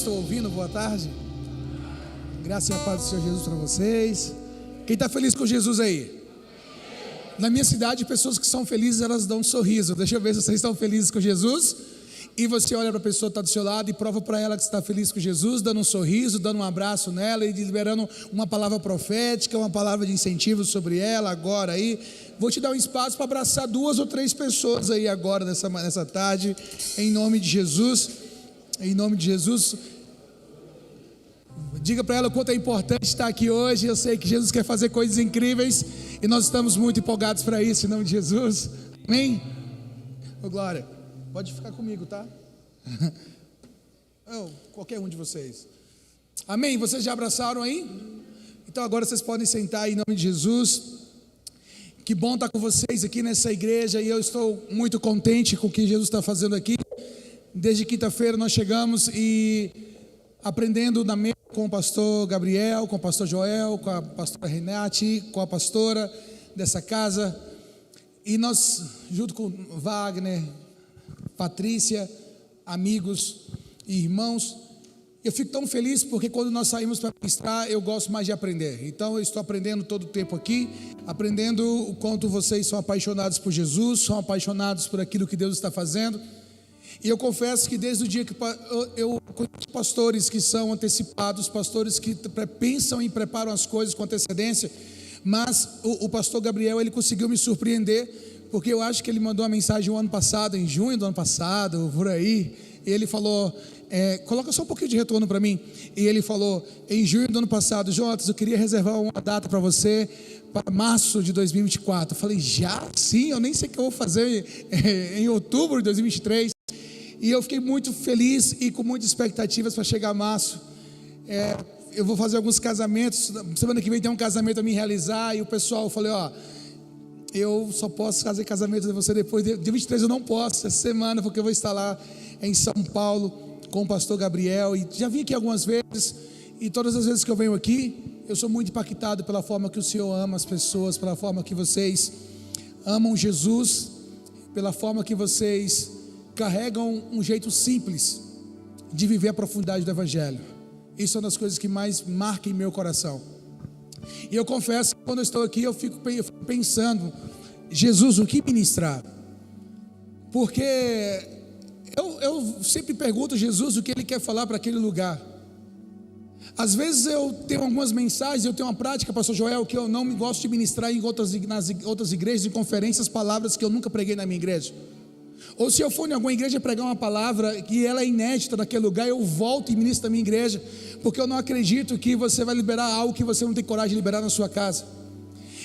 Estou ouvindo, boa tarde. Graça e a paz do Senhor Jesus para vocês. Quem está feliz com Jesus aí? Na minha cidade, pessoas que são felizes, elas dão um sorriso. Deixa eu ver se vocês estão felizes com Jesus. E você olha para a pessoa que está do seu lado e prova para ela que está feliz com Jesus, dando um sorriso, dando um abraço nela e liberando uma palavra profética, uma palavra de incentivo sobre ela agora aí. Vou te dar um espaço para abraçar 2 ou 3 pessoas aí agora nessa tarde, em nome de Jesus. Em nome de Jesus. Diga para ela o quanto é importante estar aqui hoje. Eu sei que Jesus quer fazer coisas incríveis e nós estamos muito empolgados para isso, em nome de Jesus. Amém? Ô Glória, pode ficar comigo, tá? Qualquer um de vocês. Amém? Vocês já abraçaram aí? Então agora vocês podem sentar aí, em nome de Jesus. Que bom estar com vocês aqui nessa igreja. E eu estou muito contente com o que Jesus está fazendo aqui. Desde quinta-feira nós chegamos e aprendendo na mesa com o pastor Gabriel, com o pastor Joel, com a pastora Renate, com a pastora dessa casa. E nós, junto com Wagner, Patrícia, amigos e irmãos, eu fico tão feliz porque quando nós saímos para ministrar, eu gosto mais de aprender. Então eu estou aprendendo todo o tempo aqui, aprendendo o quanto vocês são apaixonados por Jesus, são apaixonados por aquilo que Deus está fazendo. E eu confesso que desde o dia que eu conheço pastores que são antecipados, pastores que pensam e preparam as coisas com antecedência, mas o pastor Gabriel, ele conseguiu me surpreender, porque eu acho que ele mandou uma mensagem o ano passado, em junho do ano passado, por aí, e ele falou, coloca só um pouquinho de retorno para mim, e ele falou, em junho do ano passado, Jotas, eu queria reservar uma data para você, para março de 2024, eu falei, já? Sim, eu nem sei o que eu vou fazer em outubro de 2023, e eu fiquei muito feliz e com muitas expectativas para chegar a março. Eu vou fazer alguns casamentos, semana que vem tem um casamento a me realizar, e o pessoal, eu falei, eu só posso fazer casamento de você depois de 23, eu não posso, essa semana, porque eu vou estar lá em São Paulo com o pastor Gabriel, e já vim aqui algumas vezes, e todas as vezes que eu venho aqui, eu sou muito impactado pela forma que o Senhor ama as pessoas, pela forma que vocês amam Jesus, pela forma que vocês carregam um jeito simples de viver a profundidade do Evangelho. Isso é uma das coisas que mais marca em meu coração. E eu confesso que quando eu estou aqui, eu fico pensando, Jesus, o que ministrar? Porque eu sempre pergunto a Jesus o que Ele quer falar para aquele lugar. Às vezes eu tenho algumas mensagens, eu tenho uma prática, pastor Joel, que eu não me gosto de ministrar nas outras igrejas, em conferências, palavras que eu nunca preguei na minha igreja. Ou se eu for em alguma igreja pregar uma palavra que ela é inédita naquele lugar, eu volto e ministro na minha igreja, porque eu não acredito que você vai liberar algo que você não tem coragem de liberar na sua casa.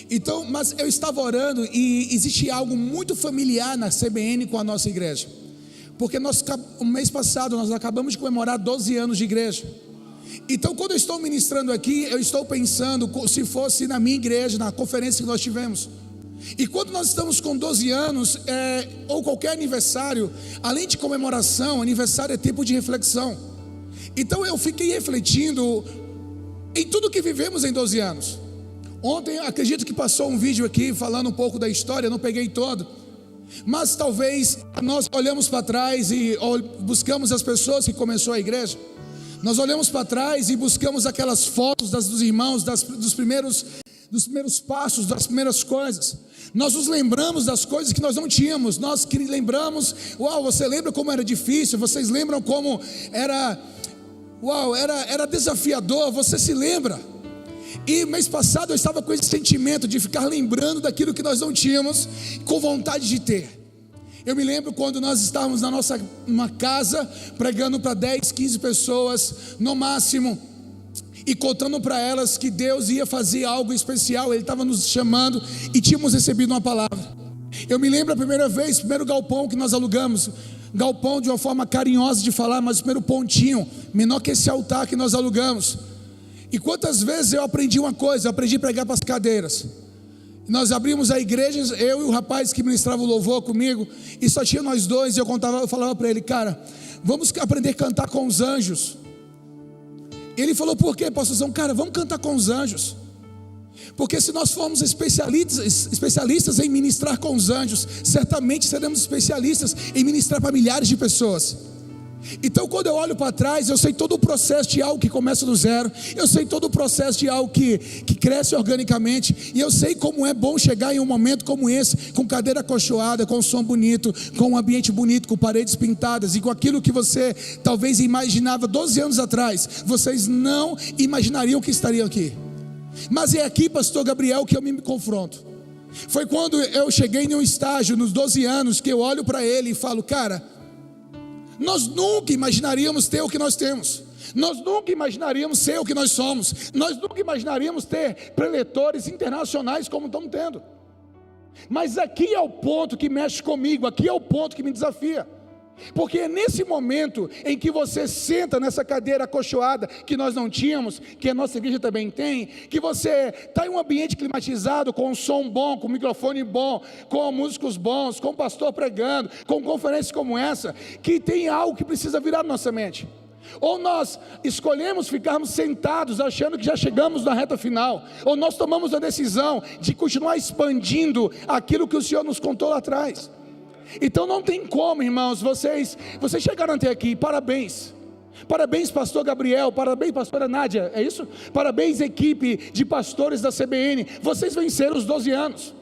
Então, mas eu estava orando e existe algo muito familiar na CBN com a nossa igreja, porque o mês passado nós acabamos de comemorar 12 anos de igreja. Então quando eu estou ministrando aqui, eu estou pensando se fosse na minha igreja, na conferência que nós tivemos. E quando nós estamos com 12 anos, ou qualquer aniversário, além de comemoração, aniversário é tempo de reflexão. Então eu fiquei refletindo em tudo que vivemos em 12 anos. Ontem acredito que passou um vídeo aqui falando um pouco da história, não peguei todo, mas talvez nós olhamos para trás e buscamos as pessoas que começou a igreja. Nós olhamos para trás e buscamos aquelas fotos dos irmãos, dos primeiros passos, das primeiras coisas. Nós nos lembramos das coisas que nós não tínhamos. Nós lembramos, você lembra como era difícil? Vocês lembram como era desafiador? Você se lembra? E mês passado eu estava com esse sentimento de ficar lembrando daquilo que nós não tínhamos, com vontade de ter. Eu me lembro quando nós estávamos numa casa, pregando para 10, 15 pessoas no máximo, e contando para elas que Deus ia fazer algo especial. Ele estava nos chamando e tínhamos recebido uma palavra. Eu me lembro a primeira vez, primeiro galpão que nós alugamos, galpão de uma forma carinhosa de falar, mas o primeiro pontinho, menor que esse altar que nós alugamos. E quantas vezes eu aprendi uma coisa, eu aprendi a pregar para as cadeiras. Nós abrimos a igreja, eu e o rapaz que ministrava o louvor comigo, e só tinha nós dois, e eu falava para ele, cara, vamos aprender a cantar com os anjos. Ele falou, por quê, pastorzão? Cara, vamos cantar com os anjos. Porque se nós formos especialistas em ministrar com os anjos, certamente seremos especialistas em ministrar para milhares de pessoas. Então quando eu olho para trás, eu sei todo o processo de algo que começa do zero, eu sei todo o processo de algo que cresce organicamente, e eu sei como é bom chegar em um momento como esse, com cadeira acolchoada, com som bonito, com um ambiente bonito, com paredes pintadas, e com aquilo que você talvez imaginava 12 anos atrás, vocês não imaginariam que estariam aqui. Mas é aqui, pastor Gabriel, que eu me confronto. Foi quando eu cheguei em um estágio, nos 12 anos, que eu olho para ele e falo, cara, nós nunca imaginaríamos ter o que nós temos, nós nunca imaginaríamos ser o que nós somos, nós nunca imaginaríamos ter preletores internacionais como estamos tendo. Mas aqui é o ponto que mexe comigo, aqui é o ponto que me desafia, porque é nesse momento em que você senta nessa cadeira acolchoada que nós não tínhamos, que a nossa igreja também tem, que você está em um ambiente climatizado, com um som bom, com um microfone bom, com músicos bons, com um pastor pregando, com conferências como essa, que tem algo que precisa virar na nossa mente. Ou nós escolhemos ficarmos sentados achando que já chegamos na reta final, ou nós tomamos a decisão de continuar expandindo aquilo que o Senhor nos contou lá atrás. Então não tem como, irmãos, vocês chegaram até aqui, parabéns. Parabéns, pastor Gabriel, parabéns, pastora Nádia, é isso? Parabéns, equipe de pastores da CBN, vocês venceram os 12 anos.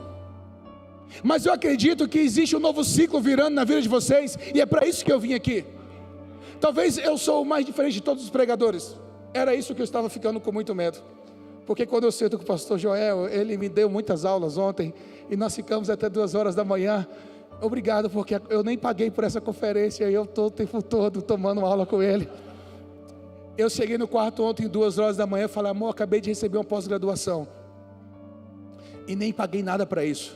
Mas eu acredito que existe um novo ciclo virando na vida de vocês, e é para isso que eu vim aqui. Talvez eu sou o mais diferente de todos os pregadores, era isso que eu estava ficando com muito medo. Porque quando eu sento com o pastor Joel, ele me deu muitas aulas ontem, e nós ficamos até 2 horas da manhã. Obrigado, porque eu nem paguei por essa conferência, e eu estou o tempo todo tomando aula com ele. Eu cheguei no quarto ontem, 2 horas da manhã, e falei, amor, acabei de receber uma pós-graduação, e nem paguei nada para isso.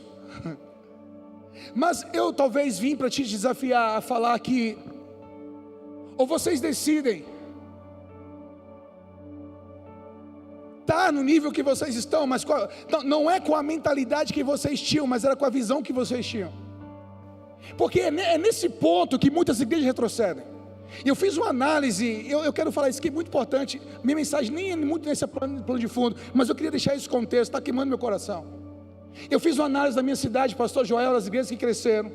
Mas eu talvez vim para te desafiar a falar que, ou vocês decidem estar no nível que vocês estão, mas não é com a mentalidade que vocês tinham, mas era com a visão que vocês tinham. Porque é nesse ponto que muitas igrejas retrocedem. E eu fiz uma análise, eu quero falar isso que é muito importante. Minha mensagem nem é muito nesse plano de fundo, mas eu queria deixar esse contexto, está queimando meu coração. Eu fiz uma análise da minha cidade, pastor Joel, das igrejas que cresceram,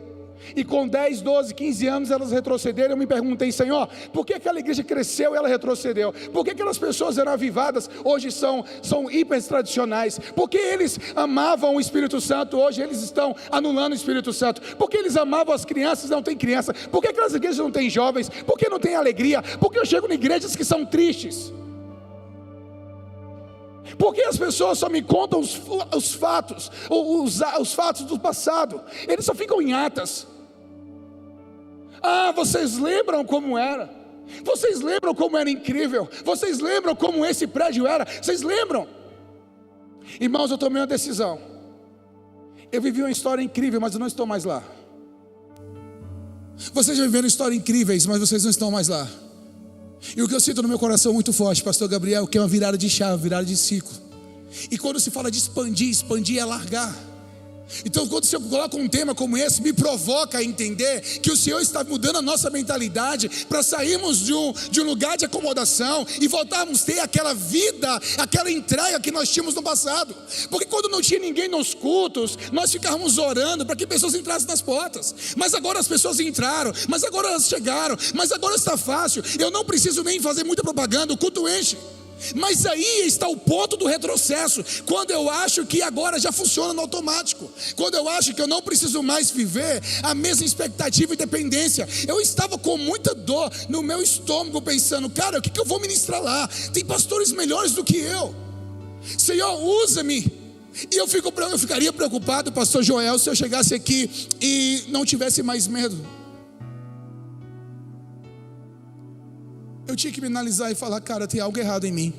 e com 10, 12, 15 anos elas retrocederam. Eu me perguntei, Senhor, por que aquela igreja cresceu e ela retrocedeu? Por que aquelas pessoas eram avivadas, hoje são hiper tradicionais? Por que eles amavam o Espírito Santo, hoje eles estão anulando o Espírito Santo? Por que eles amavam as crianças, não tem criança? Por que aquelas igrejas não têm jovens? Por que não tem alegria? Por que eu chego em igrejas que são tristes? Por que as pessoas só me contam os fatos, os fatos do passado? Eles só ficam em atas. Ah, vocês lembram como era? Vocês lembram como era incrível? Vocês lembram como esse prédio era? Vocês lembram? Irmãos, eu tomei uma decisão. Eu vivi uma história incrível, mas eu não estou mais lá. Vocês já viveram histórias incríveis, mas vocês não estão mais lá. E o que eu sinto no meu coração muito forte, pastor Gabriel, que é uma virada de chave, virada de ciclo. E quando se fala de expandir é largar. Então quando você coloca um tema como esse, me provoca a entender que o Senhor está mudando a nossa mentalidade, para sairmos de um lugar de acomodação e voltarmos a ter aquela vida, aquela entrega que nós tínhamos no passado. Porque quando não tinha ninguém nos cultos, nós ficávamos orando para que pessoas entrassem nas portas. Mas agora as pessoas entraram, mas agora elas chegaram, mas agora está fácil, eu não preciso nem fazer muita propaganda, o culto enche. Mas aí está o ponto do retrocesso, quando eu acho que agora já funciona no automático, quando eu acho que eu não preciso mais viver a mesma expectativa e dependência. Eu estava com muita dor no meu estômago, pensando, cara, o que eu vou ministrar lá? Tem pastores melhores do que eu. Senhor, usa-me. E eu ficaria preocupado, pastor Joel, se eu chegasse aqui e não tivesse mais medo. Eu tinha que me analisar e falar, cara, tem algo errado em mim.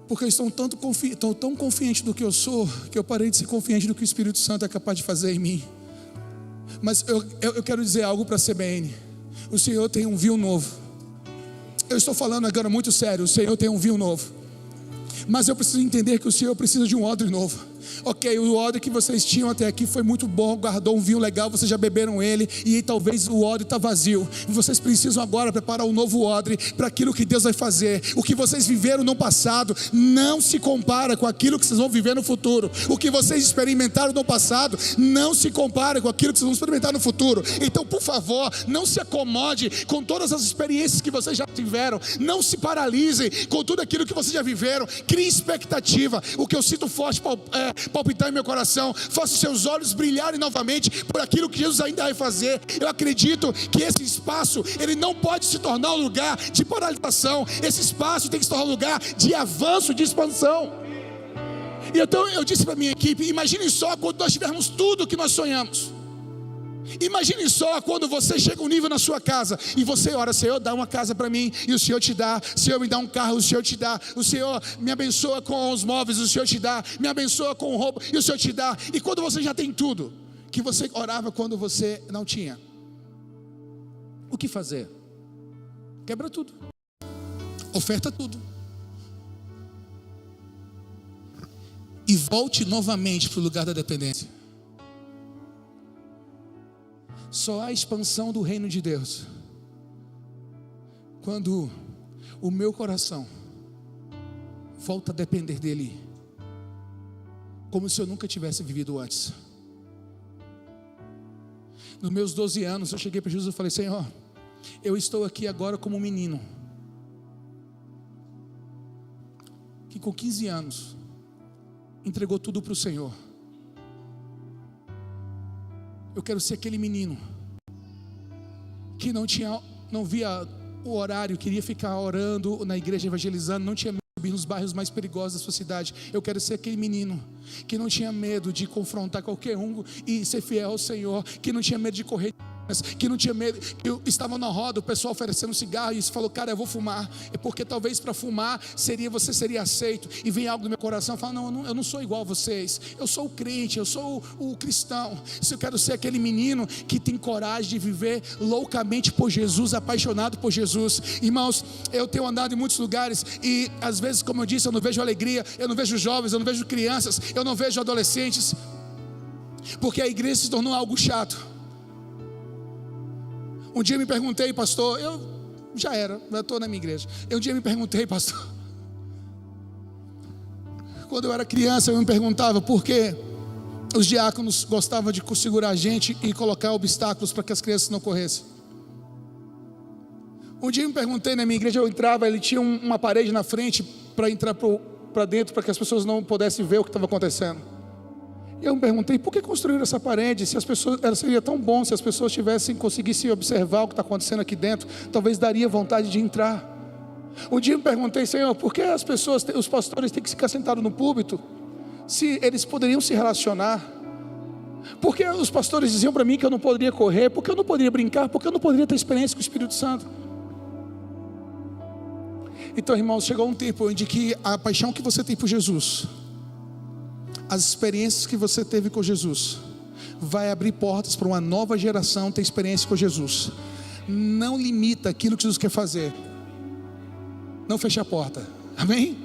Porque eu estou tão confiante do que eu sou, que eu parei de ser confiante do que o Espírito Santo é capaz de fazer em mim. Mas eu quero dizer algo para a CBN. O Senhor tem um vinho novo. Eu estou falando agora muito sério, o Senhor tem um vinho novo. Mas eu preciso entender que o Senhor precisa de um odre novo. Ok, o ódio que vocês tinham até aqui foi muito bom, guardou um vinho legal, vocês já beberam ele, e talvez o odre está vazio. Vocês precisam agora preparar um novo odre para aquilo que Deus vai fazer. O que vocês viveram no passado não se compara com aquilo que vocês vão viver no futuro. O que vocês experimentaram no passado não se compara com aquilo que vocês vão experimentar no futuro. Então, por favor, não se acomode com todas as experiências que vocês já tiveram. Não se paralisem com tudo aquilo que vocês já viveram. Crie expectativa. O que eu sinto forte palpitar em meu coração: faça os seus olhos brilharem novamente por aquilo que Jesus ainda vai fazer. Eu acredito que esse espaço, ele não pode se tornar um lugar de paralisação. Esse espaço tem que se tornar um lugar de avanço, de expansão. E então eu disse para a minha equipe: imagine só quando nós tivermos tudo o que nós sonhamos. Imagine só quando você chega um nível na sua casa e você ora: Senhor, dá uma casa para mim, e o Senhor te dá. Senhor, me dá um carro, o Senhor te dá. O Senhor me abençoa com os móveis, o Senhor te dá. Me abençoa com roupa, e o Senhor te dá. E quando você já tem tudo que você orava quando você não tinha, o que fazer? Quebra tudo, oferta tudo, e volte novamente para o lugar da dependência. Só há expansão do reino de Deus quando o meu coração volta a depender dele, como se eu nunca tivesse vivido antes. Nos meus 12 anos eu cheguei para Jesus e falei: Senhor, eu estou aqui agora como um menino que com 15 anos entregou tudo para o Senhor. Eu quero ser aquele menino que não via o horário, queria ficar orando na igreja, evangelizando, não tinha medo de subir nos bairros mais perigosos da sua cidade. Eu quero ser aquele menino que não tinha medo de confrontar qualquer um e ser fiel ao Senhor, que não tinha medo de correr, que não tinha medo, que eu estava na roda, o pessoal oferecendo cigarro, e você falou: cara, eu vou fumar. É porque talvez para fumar você seria aceito, e vem algo do meu coração e fala: não, eu não sou igual a vocês, eu sou o crente, eu sou o cristão. Se eu quero ser aquele menino que tem coragem de viver loucamente por Jesus, apaixonado por Jesus. Irmãos, eu tenho andado em muitos lugares, e às vezes, como eu disse, eu não vejo alegria, eu não vejo jovens, eu não vejo crianças, eu não vejo adolescentes, porque a igreja se tornou algo chato. Um dia me perguntei, pastor, eu estou na minha igreja. Um dia me perguntei, pastor, quando eu era criança, eu me perguntava por que os diáconos gostavam de segurar a gente e colocar obstáculos para que as crianças não corressem. Um dia eu me perguntei, na minha igreja eu entrava, ele tinha uma parede na frente para entrar para dentro, para que as pessoas não pudessem ver o que estava acontecendo. E eu me perguntei: por que construíram essa parede? Se as pessoas, ela seria tão bom se as pessoas conseguissem observar o que está acontecendo aqui dentro, talvez daria vontade de entrar. Um dia eu me perguntei: Senhor, por que os pastores têm que ficar sentados no púlpito, se eles poderiam se relacionar? Por que os pastores diziam para mim que eu não poderia correr? Por que eu não poderia brincar? Por que eu não poderia ter experiência com o Espírito Santo? Então, irmãos, chegou um tempo onde que a paixão que você tem por Jesus, as experiências que você teve com Jesus, vai abrir portas para uma nova geração ter experiência com Jesus. Não limita aquilo que Jesus quer fazer. Não feche a porta. Amém?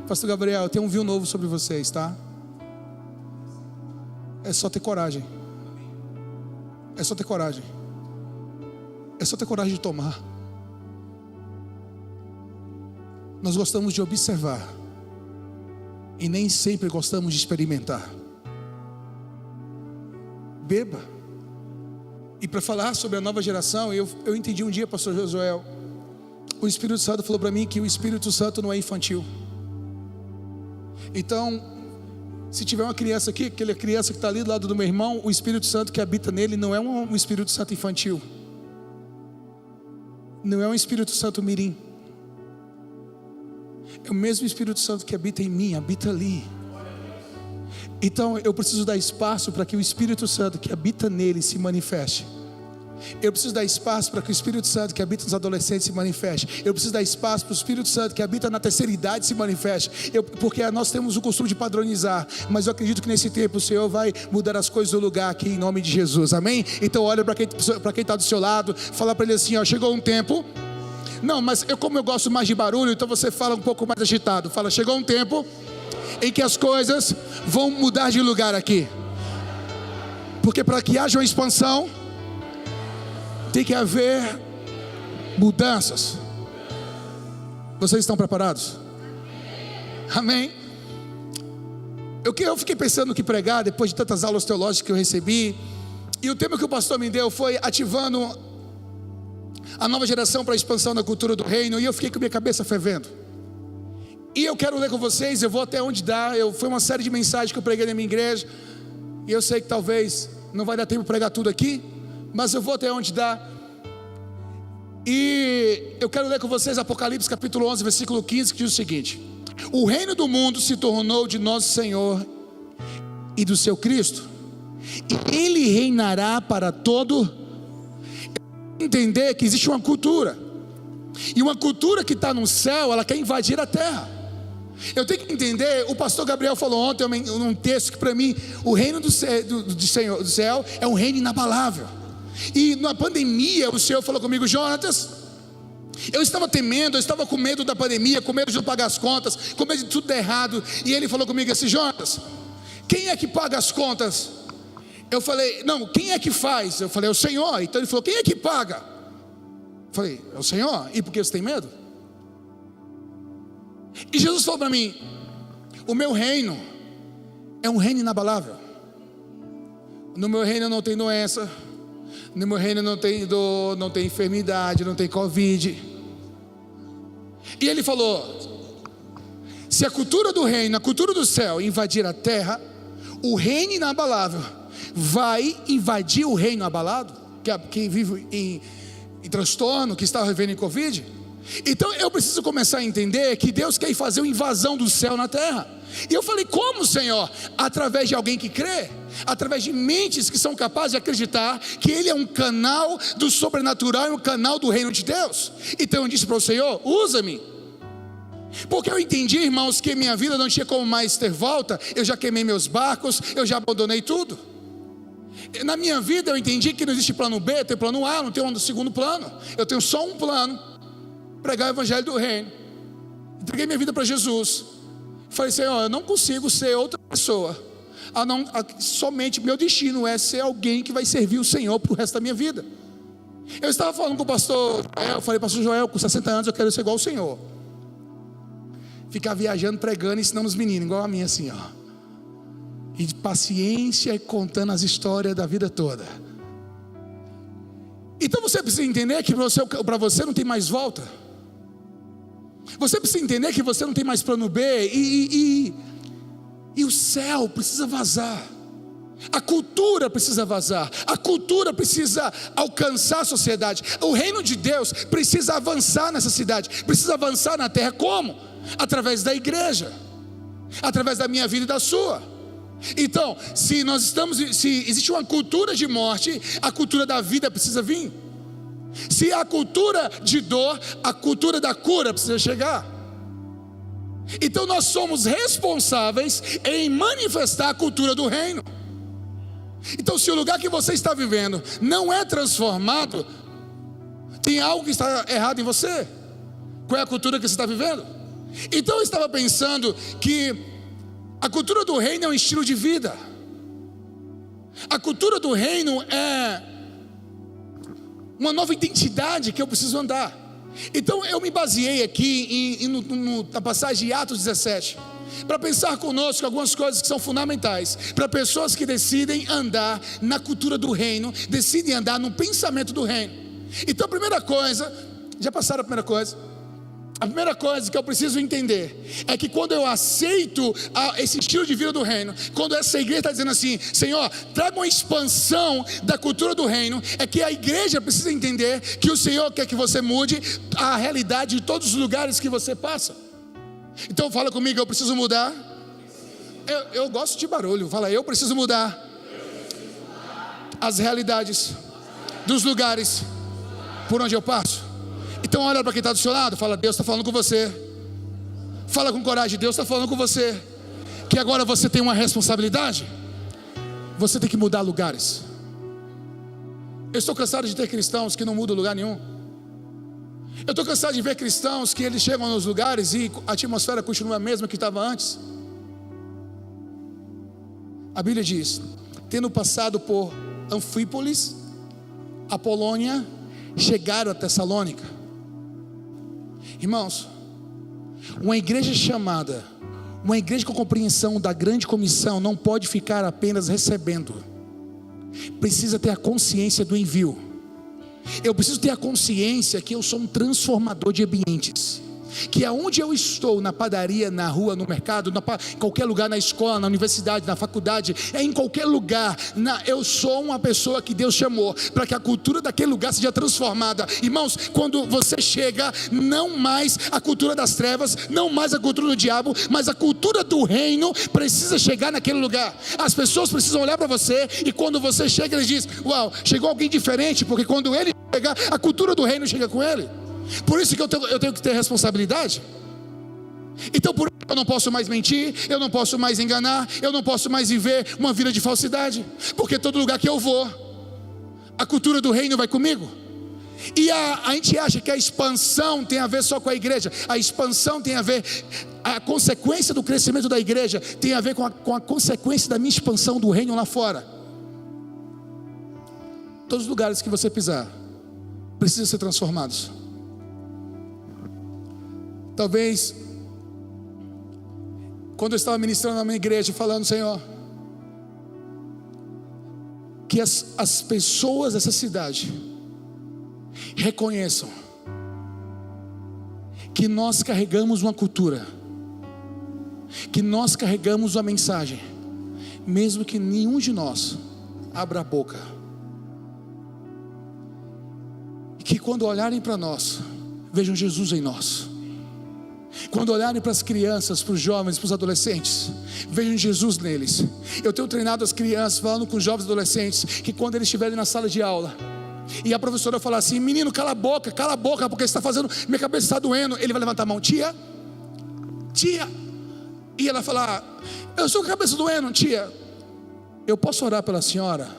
Pastor Gabriel, eu tenho um vinho novo sobre vocês, tá? É só ter coragem. É só ter coragem. É só ter coragem de tomar. Nós gostamos de observar e nem sempre gostamos de experimentar. Beba. E para falar sobre a nova geração, eu entendi um dia, pastor Josuel, o Espírito Santo falou para mim que o Espírito Santo não é infantil. Então, se tiver uma criança aqui, aquela criança que está ali do lado do meu irmão, o Espírito Santo que habita nele não é um Espírito Santo infantil, não é um Espírito Santo mirim. É o mesmo Espírito Santo que habita em mim, habita ali. Então eu preciso dar espaço para que o Espírito Santo que habita nele se manifeste. Eu preciso dar espaço para que o Espírito Santo que habita nos adolescentes se manifeste. Eu preciso dar espaço para o Espírito Santo que habita na terceira idade se manifeste. Porque nós temos o costume de padronizar, mas eu acredito que nesse tempo o Senhor vai mudar as coisas do lugar aqui em nome de Jesus, amém? Então olha para quem está do seu lado, fala para ele assim: ó, chegou um tempo. Não, mas como eu gosto mais de barulho, então você fala um pouco mais agitado. Fala: chegou um tempo em que as coisas vão mudar de lugar aqui. Porque para que haja uma expansão, tem que haver mudanças. Vocês estão preparados? Amém? Eu fiquei pensando no que pregar depois de tantas aulas teológicas que eu recebi. E o tema que o pastor me deu foi ativando a nova geração para a expansão da cultura do reino. E eu fiquei com minha cabeça fervendo. E eu quero ler com vocês, eu vou até onde dá. Foi uma série de mensagens que eu preguei na minha igreja. E eu sei que talvez não vai dar tempo de pregar tudo aqui, mas eu vou até onde dá. E eu quero ler com vocês Apocalipse capítulo 11, versículo 15, que diz o seguinte: o reino do mundo se tornou de nosso Senhor e do seu Cristo, e Ele reinará para todo. Entender que existe uma cultura, e uma cultura que está no céu, ela quer invadir a terra. Eu tenho que entender, o pastor Gabriel falou ontem num texto que para mim, o reino do céu é um reino inabalável. E na pandemia o Senhor falou comigo: Jonatas, eu estava temendo, eu estava com medo da pandemia, com medo de não pagar as contas, com medo de tudo dar errado. E ele falou comigo assim: Jonatas, quem é que paga as contas? Eu falei: não, quem é que faz? Eu falei: é o Senhor. Então ele falou: quem é que paga? Eu falei: é o Senhor. E por que você tem medo? E Jesus falou para mim: o meu reino é um reino inabalável. No meu reino não tem doença, no meu reino não tem dor, não tem enfermidade, não tem Covid. E ele falou: se a cultura do reino, a cultura do céu invadir a terra, o reino inabalável vai invadir o reino abalado, que vive em transtorno, que está vivendo em Covid. Então eu preciso começar a entender que Deus quer fazer uma invasão do céu na terra. E eu falei: como, Senhor? Através de alguém que crê, através de mentes que são capazes de acreditar que Ele é um canal do sobrenatural e um canal do reino de Deus. Então eu disse para o Senhor: usa-me. Porque eu entendi, irmãos, que minha vida não tinha como mais ter volta. Eu já queimei meus barcos, eu já abandonei tudo. Na minha vida eu entendi que não existe plano B, tem plano A, não tem um segundo plano. Eu tenho só um plano: pregar o evangelho do reino. Entreguei minha vida para Jesus. Falei: Senhor, eu não consigo ser outra pessoa, somente meu destino é ser alguém que vai servir o Senhor para o resto da minha vida. Eu estava falando com o pastor Joel, eu falei: pastor Joel, com 60 anos eu quero ser igual ao Senhor, ficar viajando, pregando, ensinando os meninos, igual a mim assim, ó, e de paciência e contando as histórias da vida toda. Então você precisa entender que para você não tem mais volta. Você precisa entender que você não tem mais plano B. E o céu precisa vazar. A cultura precisa vazar. A cultura precisa alcançar a sociedade. O reino de Deus precisa avançar nessa cidade, precisa avançar na terra. Como? Através da igreja, através da minha vida e da sua. Então, se existe uma cultura de morte, a cultura da vida precisa vir. Se há cultura de dor, a cultura da cura precisa chegar. Então nós somos responsáveis em manifestar a cultura do reino. Então se o lugar que você está vivendo não é transformado, tem algo que está errado em você. Qual é a cultura que você está vivendo? Então eu estava pensando que a cultura do reino é um estilo de vida. A cultura do reino é uma nova identidade que eu preciso andar. Então eu me baseei aqui na passagem de Atos 17 para pensar conosco algumas coisas que são fundamentais para pessoas que decidem andar na cultura do reino, decidem andar no pensamento do reino. Então a primeira coisa, já passaram a primeira coisa? A primeira coisa que eu preciso entender é que quando eu aceito esse estilo de vida do reino, quando essa igreja está dizendo assim: Senhor, traga uma expansão da cultura do reino, é que a igreja precisa entender que o Senhor quer que você mude a realidade de todos os lugares que você passa. Então fala comigo: eu preciso mudar. Eu gosto de barulho. Fala: eu preciso mudar as realidades dos lugares por onde eu passo. Então olha para quem está do seu lado, fala: Deus está falando com você. Fala com coragem: Deus está falando com você, que agora você tem uma responsabilidade. Você tem que mudar lugares. Eu estou cansado de ter cristãos que não mudam lugar nenhum. Eu estou cansado de ver cristãos que eles chegam nos lugares e a atmosfera continua a mesma que estava antes. A Bíblia diz: tendo passado por Anfípolis, Apolônia, chegaram a Tessalônica. Irmãos, uma igreja chamada, uma igreja com compreensão da grande comissão, não pode ficar apenas recebendo, precisa ter a consciência do envio. Eu preciso ter a consciência que eu sou um transformador de ambientes, que aonde eu estou, na padaria, na rua, no mercado, em qualquer lugar, na escola, na universidade, na faculdade, em qualquer lugar, eu sou uma pessoa que Deus chamou para que a cultura daquele lugar seja transformada. Irmãos, quando você chega, não mais a cultura das trevas, não mais a cultura do diabo, mas a cultura do reino precisa chegar naquele lugar. As pessoas precisam olhar para você, e quando você chega, eles dizem: uau, chegou alguém diferente, porque quando ele chega, a cultura do reino chega com ele. Por isso que eu tenho que ter responsabilidade. Então por isso eu não posso mais mentir, eu não posso mais enganar, eu não posso mais viver uma vida de falsidade, porque todo lugar que eu vou, a cultura do reino vai comigo. E a gente acha que a expansão tem a ver só com a igreja. A expansão tem a ver, a consequência do crescimento da igreja tem a ver com a consequência da minha expansão do reino lá fora. Todos os lugares que você pisar precisam ser transformados. Talvez, quando eu estava ministrando na minha igreja, falando: Senhor, que as pessoas dessa cidade reconheçam que nós carregamos uma cultura, que nós carregamos uma mensagem, mesmo que nenhum de nós abra a boca, e que quando olharem para nós, vejam Jesus em nós. Quando olharem para as crianças, para os jovens, para os adolescentes, vejam Jesus neles. Eu tenho treinado as crianças, falando com os jovens e adolescentes, que quando eles estiverem na sala de aula, e a professora falar assim: menino, cala a boca, porque está fazendo, minha cabeça está doendo. Ele vai levantar a mão: tia, e ela falar: eu estou com a cabeça doendo, tia, eu posso orar pela senhora?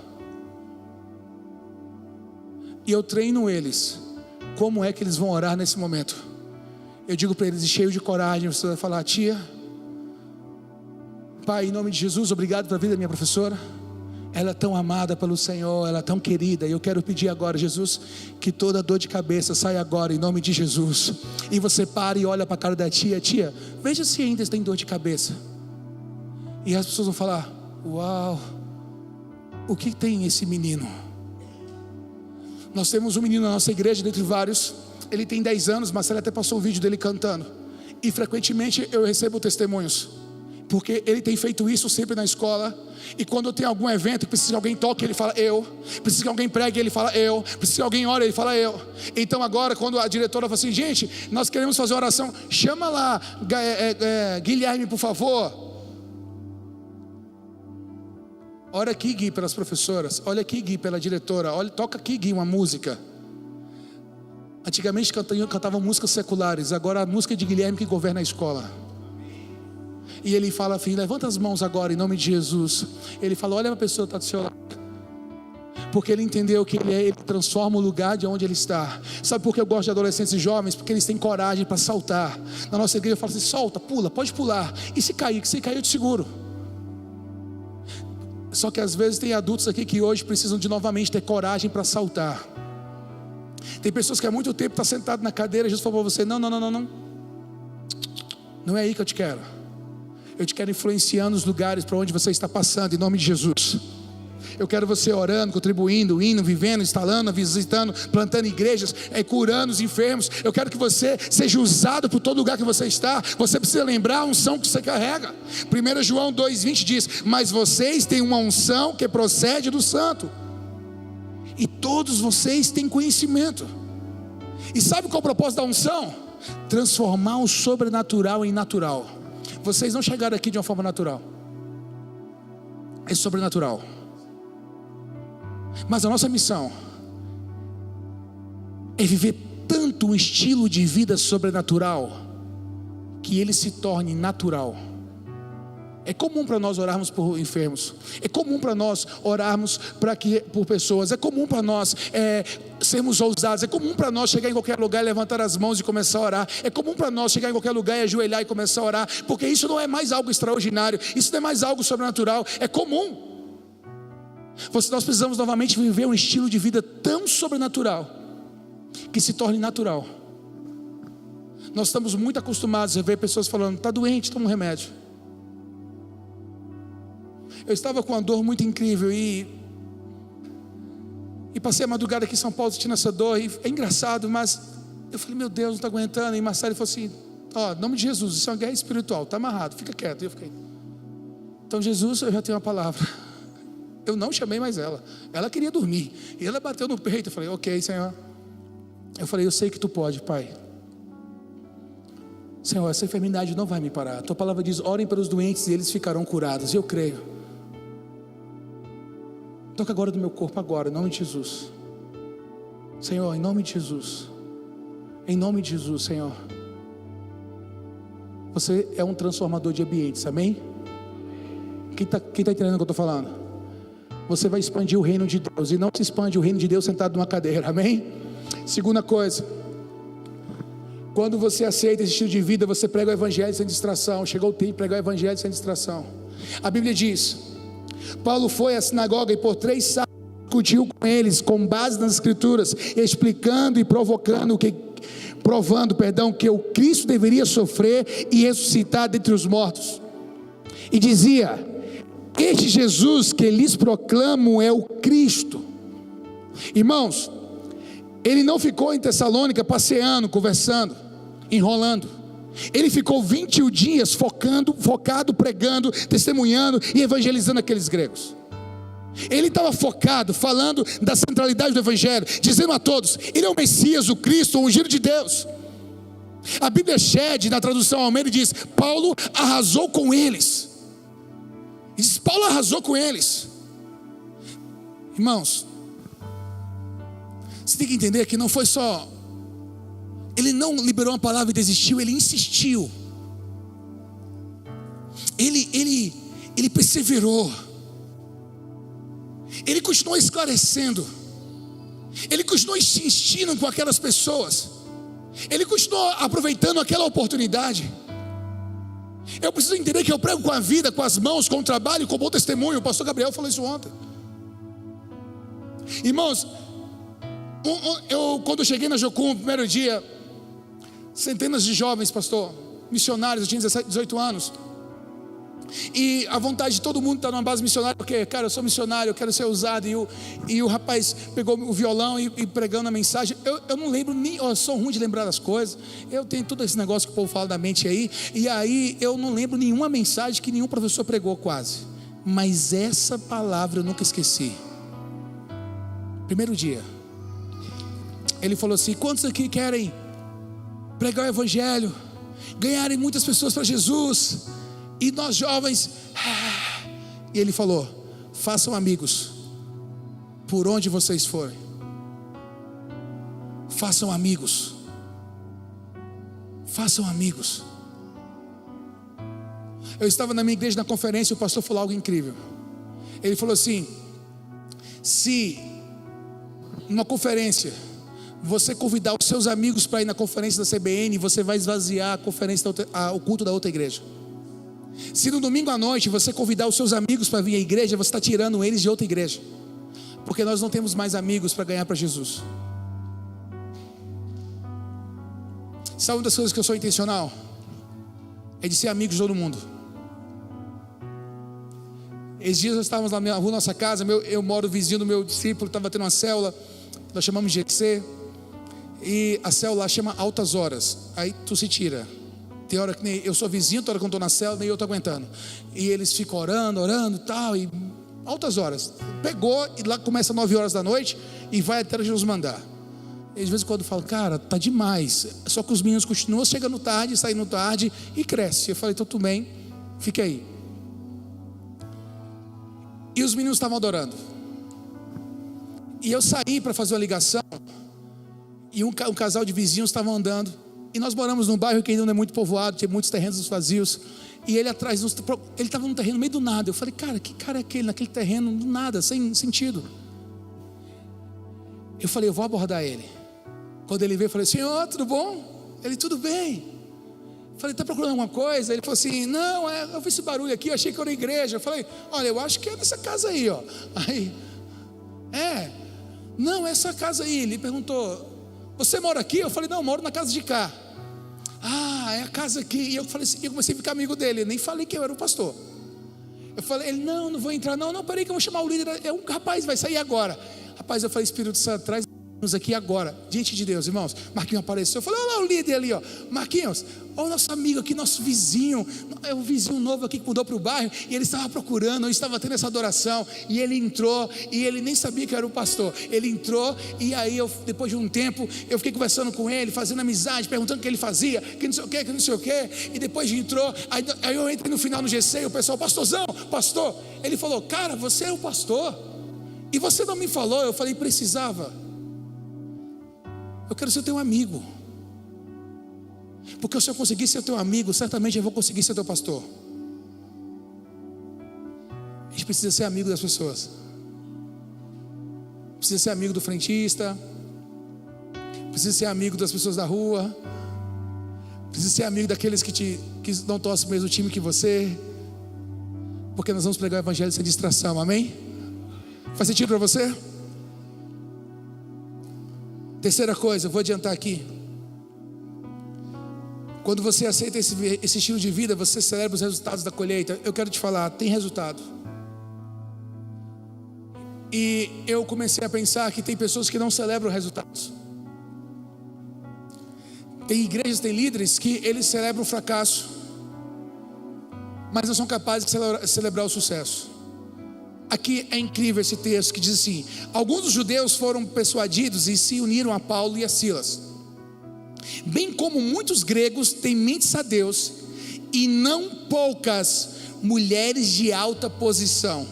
E eu treino eles, como é que eles vão orar nesse momento. Eu digo para eles, cheio de coragem, você vai falar: tia, pai, em nome de Jesus, obrigado pela vida da minha professora, ela é tão amada pelo Senhor, ela é tão querida, e eu quero pedir agora, Jesus, que toda dor de cabeça saia agora, em nome de Jesus. E você para e olha para a cara da tia: tia, veja se ainda tem dor de cabeça. E as pessoas vão falar: uau, o que tem esse menino? Nós temos um menino na nossa igreja, dentre vários. Ele tem 10 anos, Marcelo até passou um vídeo dele cantando. E frequentemente eu recebo testemunhos, porque ele tem feito isso sempre na escola. E quando tem algum evento que precisa que alguém toque, ele fala: eu. Precisa que alguém pregue, ele fala: eu. Precisa que alguém ore, ele fala: eu. Então agora, quando a diretora fala assim: gente, nós queremos fazer oração, chama lá Guilherme, por favor. Ora aqui, Gui, pelas professoras. Olha aqui, Gui, pela diretora. Olha, toca aqui, Gui, uma música. Antigamente cantavam músicas seculares, agora a música de Guilherme que governa a escola. E ele fala: filho, levanta as mãos agora em nome de Jesus. Ele fala: olha, a pessoa está do seu lado. Porque ele entendeu que ele transforma o lugar de onde ele está. Sabe por que eu gosto de adolescentes e jovens? Porque eles têm coragem para saltar. Na nossa igreja eu falo assim: solta, pula, pode pular. E se cair eu te seguro. Só que às vezes tem adultos aqui que hoje precisam de novamente ter coragem para saltar. Tem pessoas que há muito tempo estão sentadas na cadeira. Jesus falou para você: não, não é aí que eu te quero. Eu te quero influenciando os lugares para onde você está passando, em nome de Jesus. Eu quero você orando, contribuindo, indo, vivendo, instalando, visitando, plantando igrejas, curando os enfermos. Eu quero que você seja usado por todo lugar que você está. Você precisa lembrar a unção que você carrega. 1 João 2,20 diz: mas vocês têm uma unção que procede do santo, e todos vocês têm conhecimento. E sabe qual é o propósito da unção? Transformar o sobrenatural em natural. Vocês não chegaram aqui de uma forma natural, é sobrenatural. Mas a nossa missão é viver tanto um estilo de vida sobrenatural que ele se torne natural. É comum para nós orarmos por enfermos. É comum para nós orarmos por pessoas. É comum para nós sermos ousados. É comum para nós chegar em qualquer lugar, levantar as mãos e começar a orar. É comum para nós chegar em qualquer lugar e ajoelhar e começar a orar. Porque isso não é mais algo extraordinário. Isso não é mais algo sobrenatural. É comum. Nós precisamos novamente viver um estilo de vida tão sobrenatural que se torne natural. Nós estamos muito acostumados a ver pessoas falando: está doente, toma um remédio. Eu estava com uma dor muito incrível e passei a madrugada aqui em São Paulo sentindo essa dor, e é engraçado, mas eu falei: meu Deus, não estou aguentando. E Marcelo falou assim: em nome de Jesus, isso é uma guerra espiritual, está amarrado, fica quieto. E eu fiquei: então Jesus, eu já tenho uma palavra. Eu não chamei mais ela queria dormir, e ela bateu no peito. Eu falei: ok, Senhor. Eu falei: eu sei que Tu pode, Pai. Senhor, essa enfermidade não vai me parar. A Tua palavra diz: orem pelos doentes e eles ficarão curados. E eu creio. Toca agora no meu corpo agora, em nome de Jesus. Senhor, em nome de Jesus. Em nome de Jesus, Senhor. Você é um transformador de ambientes, amém? Quem está entendendo o que eu estou falando? Você vai expandir o reino de Deus. E não se expande o reino de Deus sentado numa cadeira, amém? Segunda coisa, quando você aceita esse estilo de vida, você prega o evangelho sem distração. Chegou o tempo de pregar o evangelho sem distração. A Bíblia diz: Paulo foi à sinagoga e por 3 sábados discutiu com eles, com base nas escrituras, explicando e provando que o Cristo deveria sofrer e ressuscitar dentre os mortos. E dizia: este Jesus que lhes proclamo é o Cristo. Irmãos, ele não ficou em Tessalônica passeando, conversando, enrolando. Ele ficou 21 dias focado, pregando, testemunhando e evangelizando aqueles gregos. Ele estava focado, falando da centralidade do evangelho, dizendo a todos: ele é o Messias, o Cristo, o ungido de Deus. A Bíblia Shed, na tradução Almeida, diz: Paulo arrasou com eles. Paulo arrasou com eles. Irmãos, você tem que entender que não foi só, ele não liberou uma palavra e desistiu, ele insistiu. Ele perseverou. Ele continuou esclarecendo. Ele continuou insistindo com aquelas pessoas. Ele continuou aproveitando aquela oportunidade. Eu preciso entender que eu prego com a vida, com as mãos, com o trabalho, com o bom testemunho. O pastor Gabriel falou isso ontem. Irmãos, quando eu cheguei na Jocum, no primeiro dia, centenas de jovens, pastor, missionários, eu tinha 17, 18 anos. E a vontade de todo mundo estar numa base missionária, porque, cara, eu sou missionário, eu quero ser usado. E o rapaz pegou o violão e pregando a mensagem. Eu não lembro nem, eu sou ruim de lembrar das coisas. Eu tenho todo esse negócio que o povo fala da mente aí. E aí eu não lembro nenhuma mensagem que nenhum professor pregou quase. Mas essa palavra eu nunca esqueci. Primeiro dia, ele falou assim: quantos aqui querem pregar o evangelho, ganharem muitas pessoas para Jesus? E nós jovens, e ele falou: façam amigos por onde vocês forem. Façam amigos. Façam amigos. Eu estava na minha igreja na conferência e o pastor falou algo incrível. Ele falou assim: se numa conferência você convidar os seus amigos para ir na conferência da CBN, você vai esvaziar a conferência o culto da outra igreja. Se no domingo à noite você convidar os seus amigos para vir à igreja, você está tirando eles de outra igreja. Porque nós não temos mais amigos para ganhar para Jesus. Sabe uma das coisas que eu sou intencional? É de ser amigo de todo mundo. Esses dias nós estávamos lá na rua, nossa casa, eu moro vizinho do meu discípulo, estava tendo uma célula, nós chamamos de GC. E a célula lá chama Altas Horas. Aí tu se tira. Tem hora que nem eu sou vizinho, tem hora que eu estou na célula, nem eu estou aguentando. E eles ficam orando e tal, e altas horas. Pegou, e lá começa 9 horas da noite, e vai até Jesus mandar. E de vez em quando eu falo: cara, tá demais. Só que os meninos continuam chegando tarde, saindo tarde, e cresce. Eu falei: então tudo bem, fica aí. E os meninos estavam adorando. E eu saí para fazer uma ligação, e um casal de vizinhos estavam andando. E nós moramos num bairro que ainda não é muito povoado, tinha muitos terrenos vazios. E ele atrás, ele estava num terreno no meio do nada. Eu falei, cara, que cara é aquele naquele terreno do nada, sem sentido? Eu falei, eu vou abordar ele. Quando ele veio, eu falei, senhor, tudo bom? Ele, tudo bem. Eu falei, está procurando alguma coisa? Ele falou assim, não, eu vi esse barulho aqui, eu achei que era na igreja. Eu falei, olha, eu acho que é nessa casa aí, ó. Aí, não, é essa casa aí. Ele perguntou, você mora aqui? Eu falei, não, eu moro na casa de cá. Ah, é a casa aqui. E eu falei assim, eu comecei a ficar amigo dele. Eu nem falei que eu era o pastor. Eu falei, ele, não vou entrar. Não, peraí que eu vou chamar o líder. É um rapaz, vai sair agora. Rapaz, eu falei, Espírito Santo, traz nos aqui agora, diante de Deus, irmãos. Marquinhos apareceu, eu falei, olha lá o líder ali, ó. Marquinhos, olha o nosso amigo aqui, nosso vizinho. É um vizinho novo aqui que mudou para o bairro. E ele estava procurando, eu estava tendo essa adoração. E ele entrou, e ele nem sabia que eu era o pastor. Ele entrou, e aí depois de um tempo, eu fiquei conversando com ele, fazendo amizade, perguntando o que ele fazia, que não sei o que, que não sei o que. E depois entrou, aí eu entrei no final no GC, e o pessoal, pastorzão, pastor. Ele falou, cara, você é o pastor. E você não me falou. Eu falei, precisava. Eu quero ser teu amigo. Porque se eu conseguir ser teu amigo, certamente eu vou conseguir ser teu pastor. A gente precisa ser amigo das pessoas. Precisa ser amigo do frentista. Precisa ser amigo das pessoas da rua. Precisa ser amigo daqueles que não torcem o mesmo time que você. Porque nós vamos pregar o evangelho sem distração, amém? Faz sentido para você? Terceira coisa, eu vou adiantar aqui. Quando você aceita esse estilo de vida, você celebra os resultados da colheita. Eu quero te falar, tem resultado. E eu comecei a pensar que tem pessoas que não celebram resultados. Tem igrejas, tem líderes que eles celebram o fracasso, mas não são capazes de celebrar o sucesso. Aqui é incrível esse texto que diz assim: alguns dos judeus foram persuadidos e se uniram a Paulo e a Silas, bem como muitos gregos tementes a Deus, e não poucas mulheres de alta posição.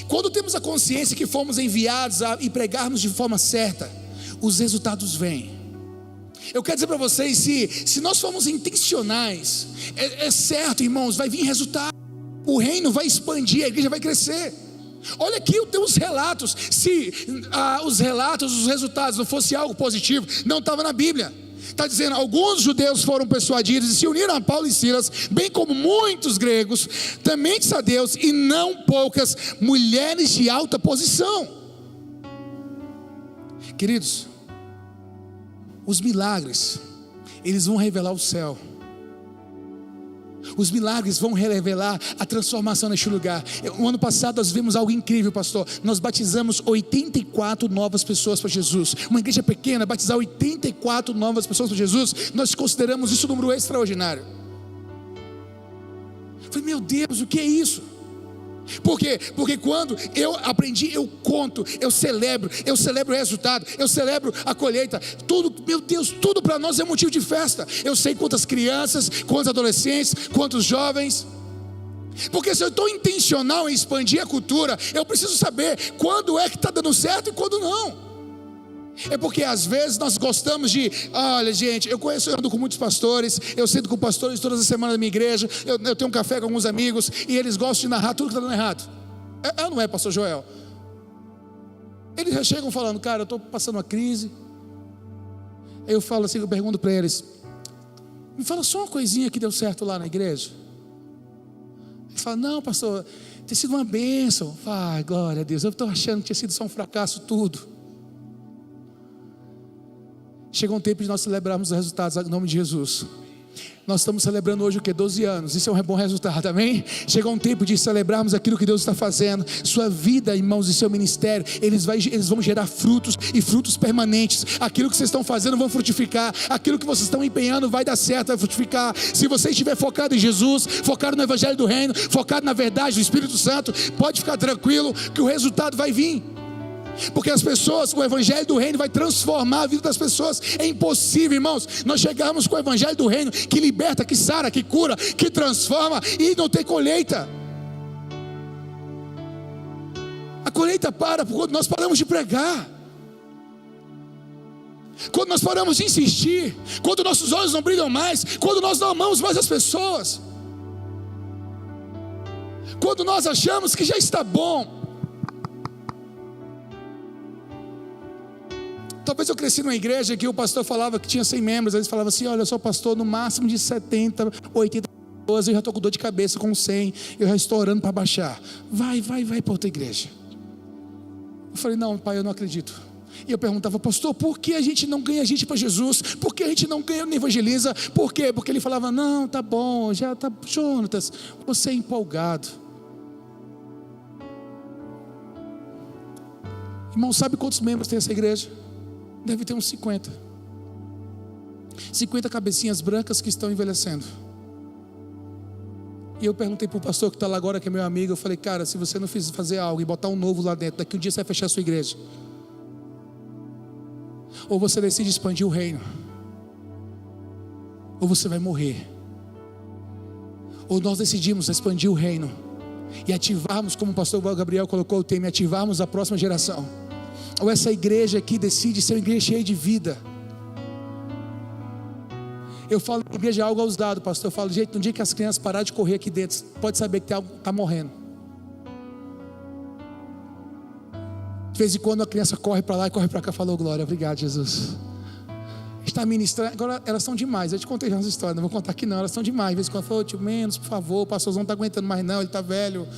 Quando temos a consciência que fomos enviados a pregarmos de forma certa, os resultados vêm. Eu quero dizer para vocês, se nós formos intencionais, é certo, irmãos, vai vir resultado. O reino vai expandir, a igreja vai crescer. Olha aqui os relatos. Se os relatos, os resultados não fosse algo positivo, não estava na Bíblia. Está dizendo, alguns judeus foram persuadidos e se uniram a Paulo e Silas, bem como muitos gregos, tementes a Deus, e não poucas mulheres de alta posição. Queridos, os milagres, eles vão revelar o céu. Os milagres vão revelar a transformação neste lugar. O ano passado nós vimos algo incrível, pastor. Nós batizamos 84 novas pessoas para Jesus. Uma igreja pequena, batizar 84 novas pessoas para Jesus, nós consideramos isso um número extraordinário. Eu falei, meu Deus, o que é isso? Por quê? Porque quando eu aprendi, eu conto, eu celebro o resultado, eu celebro a colheita. Tudo, meu Deus, tudo para nós é motivo de festa. Eu sei quantas crianças, quantos adolescentes, quantos jovens. Porque se eu estou intencional em expandir a cultura, eu preciso saber quando é que está dando certo e quando não. É porque às vezes nós gostamos de, olha gente, eu ando com muitos pastores, eu sento com pastores todas as semanas na minha igreja, eu tenho um café com alguns amigos, e eles gostam de narrar tudo que está dando errado. Não é, pastor Joel? Eles já chegam falando, cara, eu estou passando uma crise. Aí eu falo assim, eu pergunto para eles, me fala só uma coisinha que deu certo lá na igreja. Eles falam, não pastor, tem sido uma bênção. Ai, glória a Deus, eu estou achando que tinha sido só um fracasso tudo. Chegou um tempo de nós celebrarmos os resultados em nome de Jesus. Nós estamos celebrando hoje o que? 12 anos, isso é um bom resultado, amém? Chegou um tempo de celebrarmos aquilo que Deus está fazendo. Sua vida, irmãos, e seu ministério, eles vão gerar frutos, e frutos permanentes. Aquilo que vocês estão fazendo vão frutificar. Aquilo que vocês estão empenhando vai dar certo, vai frutificar. Se você estiver focado em Jesus, focado no evangelho do reino, focado na verdade do Espírito Santo, pode ficar tranquilo que o resultado vai vir. Porque as pessoas, o evangelho do reino vai transformar a vida das pessoas. É impossível, irmãos, nós chegarmos com o evangelho do reino que liberta, que sara, que cura, que transforma, e não ter colheita. A colheita para quando nós paramos de pregar, quando nós paramos de insistir, quando nossos olhos não brilham mais, quando nós não amamos mais as pessoas. quando nós achamos que já está bom. Talvez eu cresci numa igreja que o pastor falava que tinha 100 membros, eles falavam assim: olha, eu sou pastor no máximo de 70, 80 pessoas, eu já estou com dor de cabeça com 100, eu já estou orando para baixar. Vai para outra igreja. Eu falei: não, pai, eu não acredito. E eu perguntava: pastor, por que a gente não ganha gente para Jesus? Por que a gente não ganha, não evangeliza? Por quê? Porque ele falava: não, tá bom, já tá, Jonatas, você é empolgado. Irmão, sabe quantos membros tem essa igreja? Deve ter uns 50 cabecinhas brancas que estão envelhecendo. E eu perguntei para o pastor que está lá agora, que é meu amigo, eu falei: cara, se você não fazer algo e botar um novo lá dentro, daqui um dia você vai fechar a sua igreja. Ou você decide expandir o reino, ou você vai morrer. Ou nós decidimos expandir o reino e ativarmos, como o pastor Gabriel colocou o tema, ativarmos a próxima geração. Ou essa igreja aqui decide ser uma igreja cheia de vida. Eu falo que a igreja é algo ousado, pastor. Eu falo: gente, no dia que as crianças pararem de correr aqui dentro, pode saber que está morrendo. De vez em quando a criança corre para lá e corre para cá. Falou: glória, obrigado, Jesus. Está ministrando. Agora elas são demais. Eu te contei já umas histórias, não vou contar aqui não. Elas são demais. De vez em quando falou: tio, menos, por favor, o pastorzão não está aguentando mais não, ele está velho.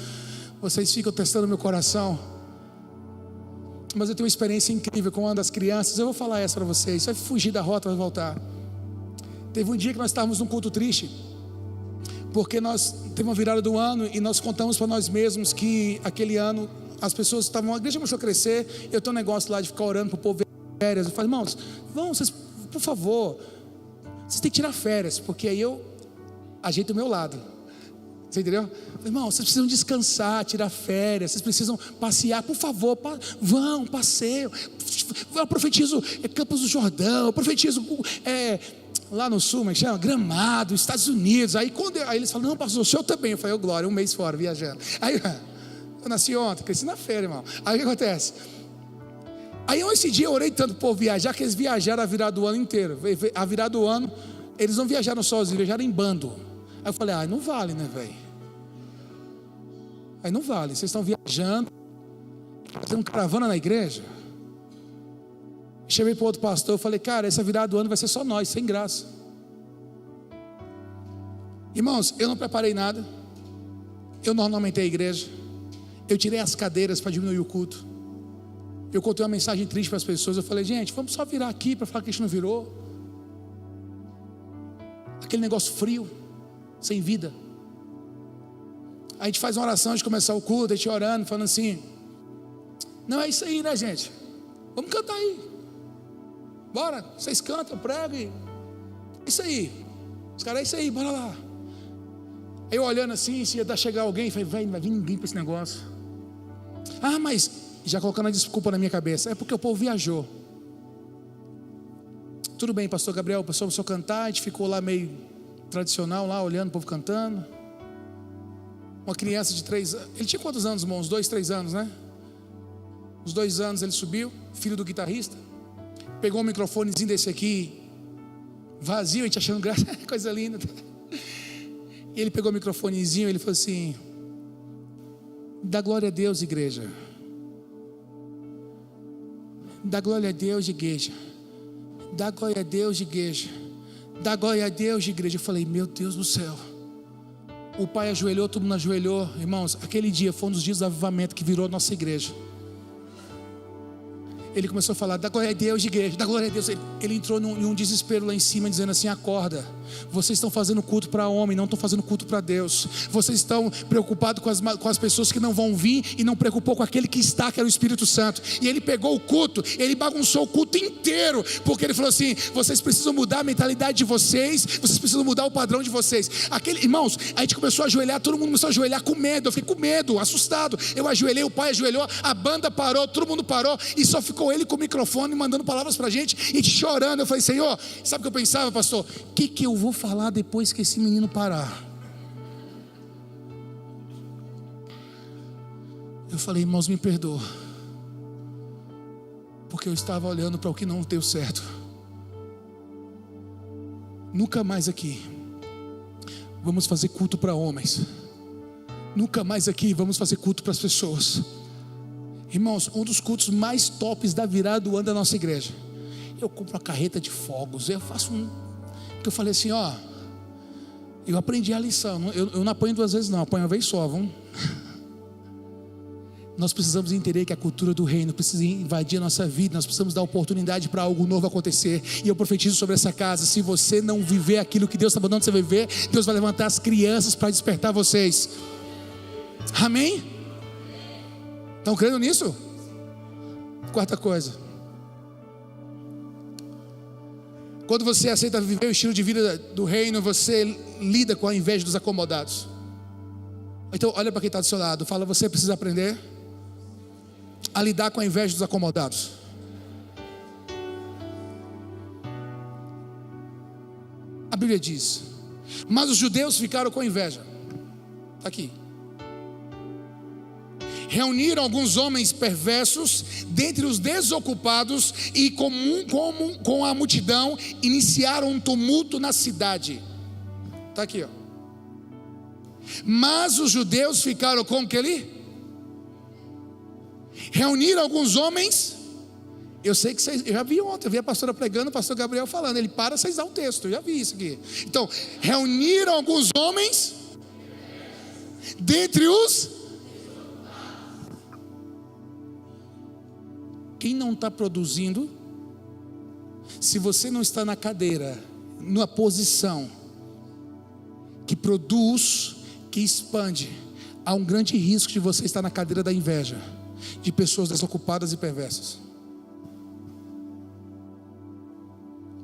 Vocês ficam testando meu coração. Mas eu tenho uma experiência incrível com uma das crianças. Eu vou falar essa para vocês. Vai fugir da rota, vai voltar. Teve um dia que nós estávamos num culto triste, porque nós teve uma virada do ano e nós contamos para nós mesmos que aquele ano as pessoas estavam, a igreja começou a crescer. Eu tenho um negócio lá de ficar orando para o povo férias. Eu falo: irmãos, vão, vocês, por favor, vocês têm que tirar férias, porque aí eu ajeito o meu lado. Você entendeu? Irmão, vocês precisam descansar, tirar férias, vocês precisam passear, por favor, vão, passeio. Eu profetizo Campos do Jordão, eu profetizo lá no sul, mas chama Gramado, Estados Unidos. Aí eles falam: não, pastor, o senhor também. Eu falei: eu, glória, um mês fora, viajando. Aí eu nasci ontem, cresci na feira, irmão. Aí o que acontece? Aí esse dia eu orei tanto por viajar, que eles viajaram a virada do ano inteiro. A virada do ano, eles não viajaram sozinhos, viajaram em bando. Aí eu falei: ah, não vale, né, velho? Aí não vale, vocês estão viajando, fazendo caravana na igreja. Chamei para outro pastor, eu falei: cara, essa virada do ano vai ser só nós, sem graça. Irmãos, eu não preparei nada, eu não ornamentei a igreja, eu tirei as cadeiras para diminuir o culto. Eu contei uma mensagem triste para as pessoas. Eu falei: gente, vamos só virar aqui para falar que a gente não virou. Aquele negócio frio, sem vida. A gente faz uma oração antes de começar o culto, a gente orando, falando assim: não, é isso aí, né, gente? Vamos cantar aí. Bora, vocês cantam, pregam. É isso aí. Os caras: é isso aí, bora lá. Aí eu olhando assim, se ia chegar alguém, falei: velho, não vai vir ninguém para esse negócio. Ah, mas já colocando a desculpa na minha cabeça: é porque o povo viajou. Tudo bem, pastor Gabriel, o pessoal começou a cantar, a gente ficou lá meio tradicional, lá olhando o povo cantando. Uma criança de 3 anos, ele tinha quantos anos, irmão? Uns 2, 3 anos, né? Uns 2 anos ele subiu, filho do guitarrista, pegou um microfonezinho desse aqui, vazio, a gente achando graça, coisa linda. E ele pegou o microfonezinho, ele falou assim: dá glória a Deus, igreja. Dá glória a Deus, igreja. Dá glória a Deus, igreja. Dá glória a Deus, igreja. Eu falei: meu Deus do céu. O pai ajoelhou, todo mundo ajoelhou. Irmãos, aquele dia foi um dos dias do avivamento que virou nossa igreja. Ele começou a falar: dá glória a Deus, igreja, dá glória a Deus. Ele entrou em um desespero lá em cima, dizendo assim: acorda, vocês estão fazendo culto para homem, não estão fazendo culto para Deus. Vocês estão preocupados com as pessoas que não vão vir, e não preocupou com aquele que está, que era o Espírito Santo. E ele pegou o culto, ele bagunçou o culto inteiro, porque ele falou assim: vocês precisam mudar a mentalidade de vocês, vocês precisam mudar o padrão de vocês. Irmãos, a gente começou a ajoelhar, todo mundo começou a ajoelhar com medo. Eu fiquei com medo, assustado. Eu ajoelhei, o pai ajoelhou, a banda parou, todo mundo parou, e só ficou ele com o microfone mandando palavras pra gente, e a gente chorando. Eu falei: Senhor, sabe o que eu pensava, pastor? O que eu vou falar depois que esse menino parar? Eu falei: irmãos, me perdoa, porque eu estava olhando para o que não deu certo. Nunca mais aqui vamos fazer culto para homens, Nunca mais aqui vamos fazer culto para as pessoas. Irmãos, um dos cultos mais tops da virada do ano da nossa igreja, eu compro uma carreta de fogos, eu faço porque eu falei assim, eu aprendi a lição. Eu não apanho 2 vezes não, apanho uma vez só, vamos. Nós precisamos entender que a cultura do reino precisa invadir a nossa vida. Nós precisamos dar oportunidade para algo novo acontecer. E eu profetizo sobre essa casa: se você não viver aquilo que Deus está mandando você viver, Deus vai levantar as crianças para despertar vocês. Amém? Estão crendo nisso? 4ª coisa: quando você aceita viver o estilo de vida do reino, você lida com a inveja dos acomodados. Então olha para quem está do seu lado, fala: você precisa aprender a lidar com a inveja dos acomodados. A Bíblia diz: mas os judeus ficaram com inveja. Está aqui. Reuniram alguns homens perversos dentre os desocupados e com a multidão iniciaram um tumulto na cidade. Está aqui, ó. Mas os judeus ficaram com o que ali? Reuniram alguns homens. Eu sei que vocês, eu já vi ontem, eu vi a pastora pregando, o pastor Gabriel falando, ele para vocês dar o texto, eu já vi isso aqui. Então, reuniram alguns homens dentre os... Quem não está produzindo, se você não está na cadeira, numa posição que produz, que expande, há um grande risco de você estar na cadeira da inveja de pessoas desocupadas e perversas.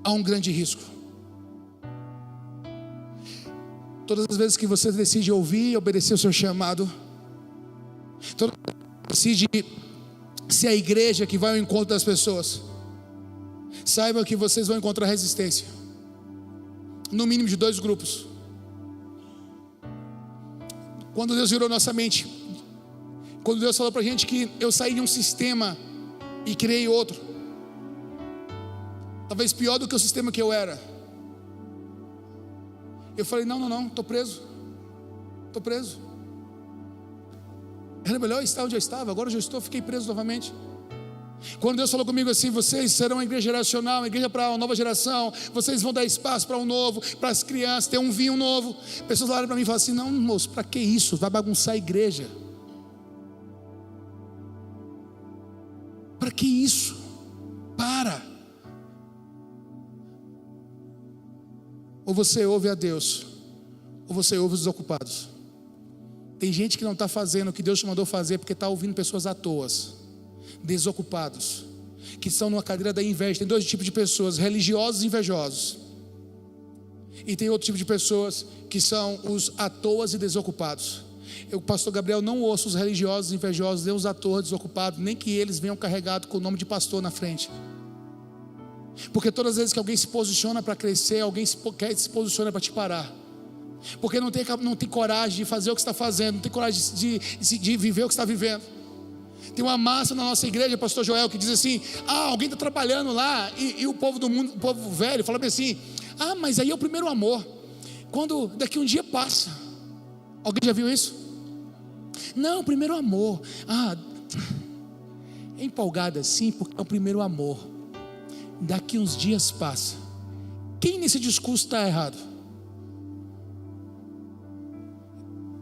Há um grande risco. Todas as vezes que você decide ouvir e obedecer o seu chamado, todas as vezes que decide ser a igreja que vai ao encontro das pessoas, saiba que vocês vão encontrar resistência, no mínimo de 2 grupos. Quando Deus virou nossa mente, quando Deus falou para a gente que eu saí de um sistema e criei outro, talvez pior do que o sistema que eu era, eu falei: não, estou preso. Era melhor estar onde eu estava, agora eu já fiquei preso novamente. Quando Deus falou comigo assim: vocês serão uma igreja geracional, uma igreja para uma nova geração, vocês vão dar espaço para um novo, para as crianças, ter um vinho novo. Pessoas olharam para mim e falaram assim: não, moço, para que isso? Vai bagunçar a igreja. Para que isso? Para. Ou você ouve a Deus, ou você ouve os desocupados. Tem gente que não está fazendo o que Deus te mandou fazer porque está ouvindo pessoas à toa, desocupados, que estão numa cadeira da inveja. Tem 2 tipos de pessoas: religiosos e invejosos. E tem outro tipo de pessoas que são os à toa e desocupados. O pastor Gabriel não ouça os religiosos e invejosos, nem os à toa desocupados, nem que eles venham carregados com o nome de pastor na frente. Porque todas as vezes que alguém se posiciona para crescer, alguém se posiciona para te parar. Porque não tem coragem de fazer o que está fazendo, não tem coragem de viver o que está vivendo. Tem uma massa na nossa igreja, pastor Joel, que diz assim: alguém está trabalhando lá, e o povo do mundo, o povo velho, fala assim: mas aí é o primeiro amor, quando daqui um dia passa. Alguém já viu isso? Não, o primeiro amor, é empolgado assim, porque é o primeiro amor, daqui uns dias passa. Quem nesse discurso está errado?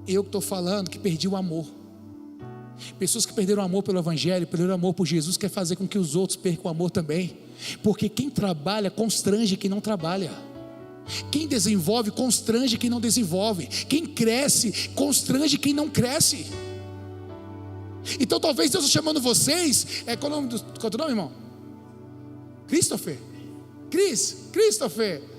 Eu que estou falando que perdi o amor. Pessoas que perderam o amor pelo Evangelho, perderam o amor por Jesus, quer fazer com que os outros percam o amor também. Porque quem trabalha constrange quem não trabalha. Quem desenvolve constrange quem não desenvolve. Quem cresce constrange quem não cresce. Então talvez Deus está chamando vocês. Qual é o teu nome, irmão? Christopher. Christopher.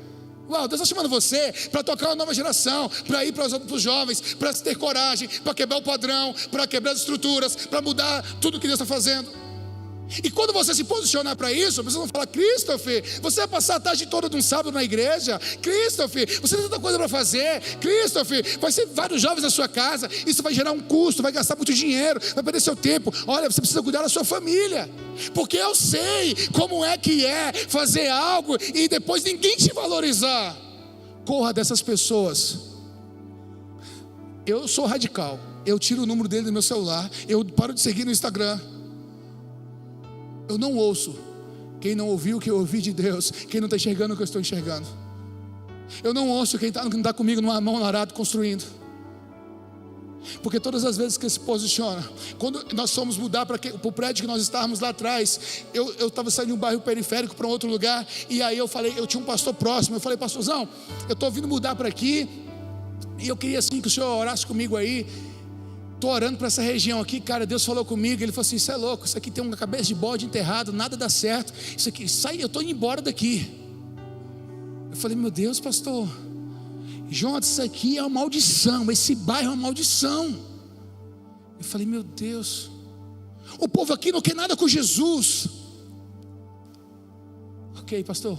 Uau, Deus está chamando você para tocar uma nova geração, para ir para os jovens, para ter coragem, para quebrar o padrão, para quebrar as estruturas, para mudar tudo que Deus está fazendo. E quando você se posicionar para isso, as pessoas vão falar: Christopher, você vai passar a tarde toda de um sábado na igreja. Christopher, você tem tanta coisa para fazer. Christopher, vai ser vários jovens na sua casa. Isso vai gerar um custo, vai gastar muito dinheiro, vai perder seu tempo. Olha, você precisa cuidar da sua família, porque eu sei como é que é fazer algo e depois ninguém te valorizar. Corra dessas pessoas. Eu sou radical. eu tiro o número dele do meu celular, eu paro de seguir no Instagram. Eu não ouço quem não ouviu o que eu ouvi de Deus, quem não está enxergando o que eu estou enxergando. Eu não ouço quem não está comigo numa mão no arado construindo. Porque todas as vezes que ele se posiciona, quando nós fomos mudar para o prédio que nós estávamos lá atrás, eu estava saindo de um bairro periférico para um outro lugar, e aí eu tinha um pastor próximo, eu falei: pastorzão, eu estou vindo mudar para aqui, e eu queria assim que o senhor orasse comigo aí. Estou orando para essa região aqui, cara. Deus falou comigo, ele falou assim: isso é louco, isso aqui tem uma cabeça de bode enterrado, nada dá certo, isso aqui, sai, eu estou indo embora daqui. Eu falei: meu Deus, pastor Jonas, isso aqui é uma maldição, esse bairro é uma maldição. Eu falei: meu Deus, o povo aqui não quer nada com Jesus. Ok, pastor.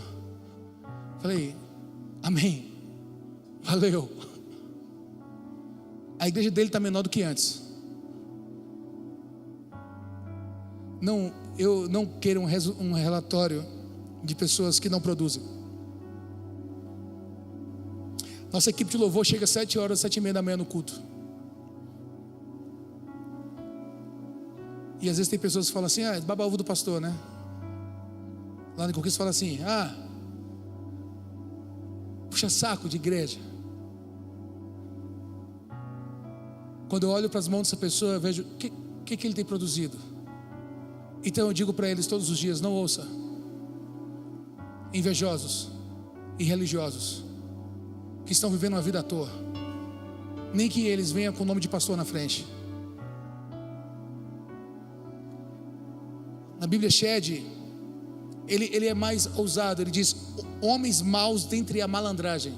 Falei: amém, valeu. A igreja dele está menor do que antes. Não, eu não quero um relatório de pessoas que não produzem. Nossa equipe de louvor chega às 7 horas, 7h30 da manhã no culto. E às vezes tem pessoas que falam assim: baba ovo do pastor, né? Lá no Conquista fala assim: puxa saco de igreja. Quando eu olho para as mãos dessa pessoa, eu vejo o que ele tem produzido. Então eu digo para eles todos os dias: não ouça invejosos e religiosos que estão vivendo uma vida à toa, nem que eles venham com o nome de pastor na frente. Na Bíblia, Shed, ele é mais ousado. Ele diz: homens maus dentre a malandragem.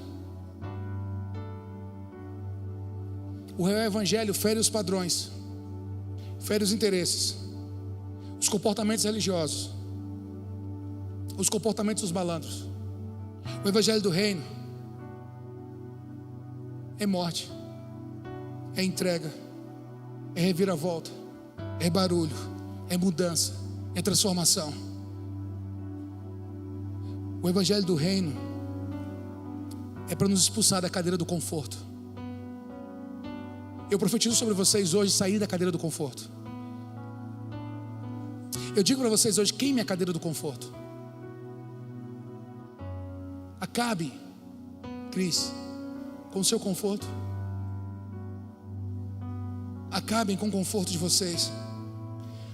O real evangelho fere os padrões, fere os interesses, os comportamentos religiosos, os comportamentos dos malandros. O evangelho do reino é morte, é entrega, é reviravolta, é barulho, é mudança, é transformação. O evangelho do reino é para nos expulsar da cadeira do conforto. Eu profetizo sobre vocês hoje sair da cadeira do conforto. Eu digo para vocês hoje: queime a cadeira do conforto. Acabe, Cris, com o seu conforto. Acabem com o conforto de vocês.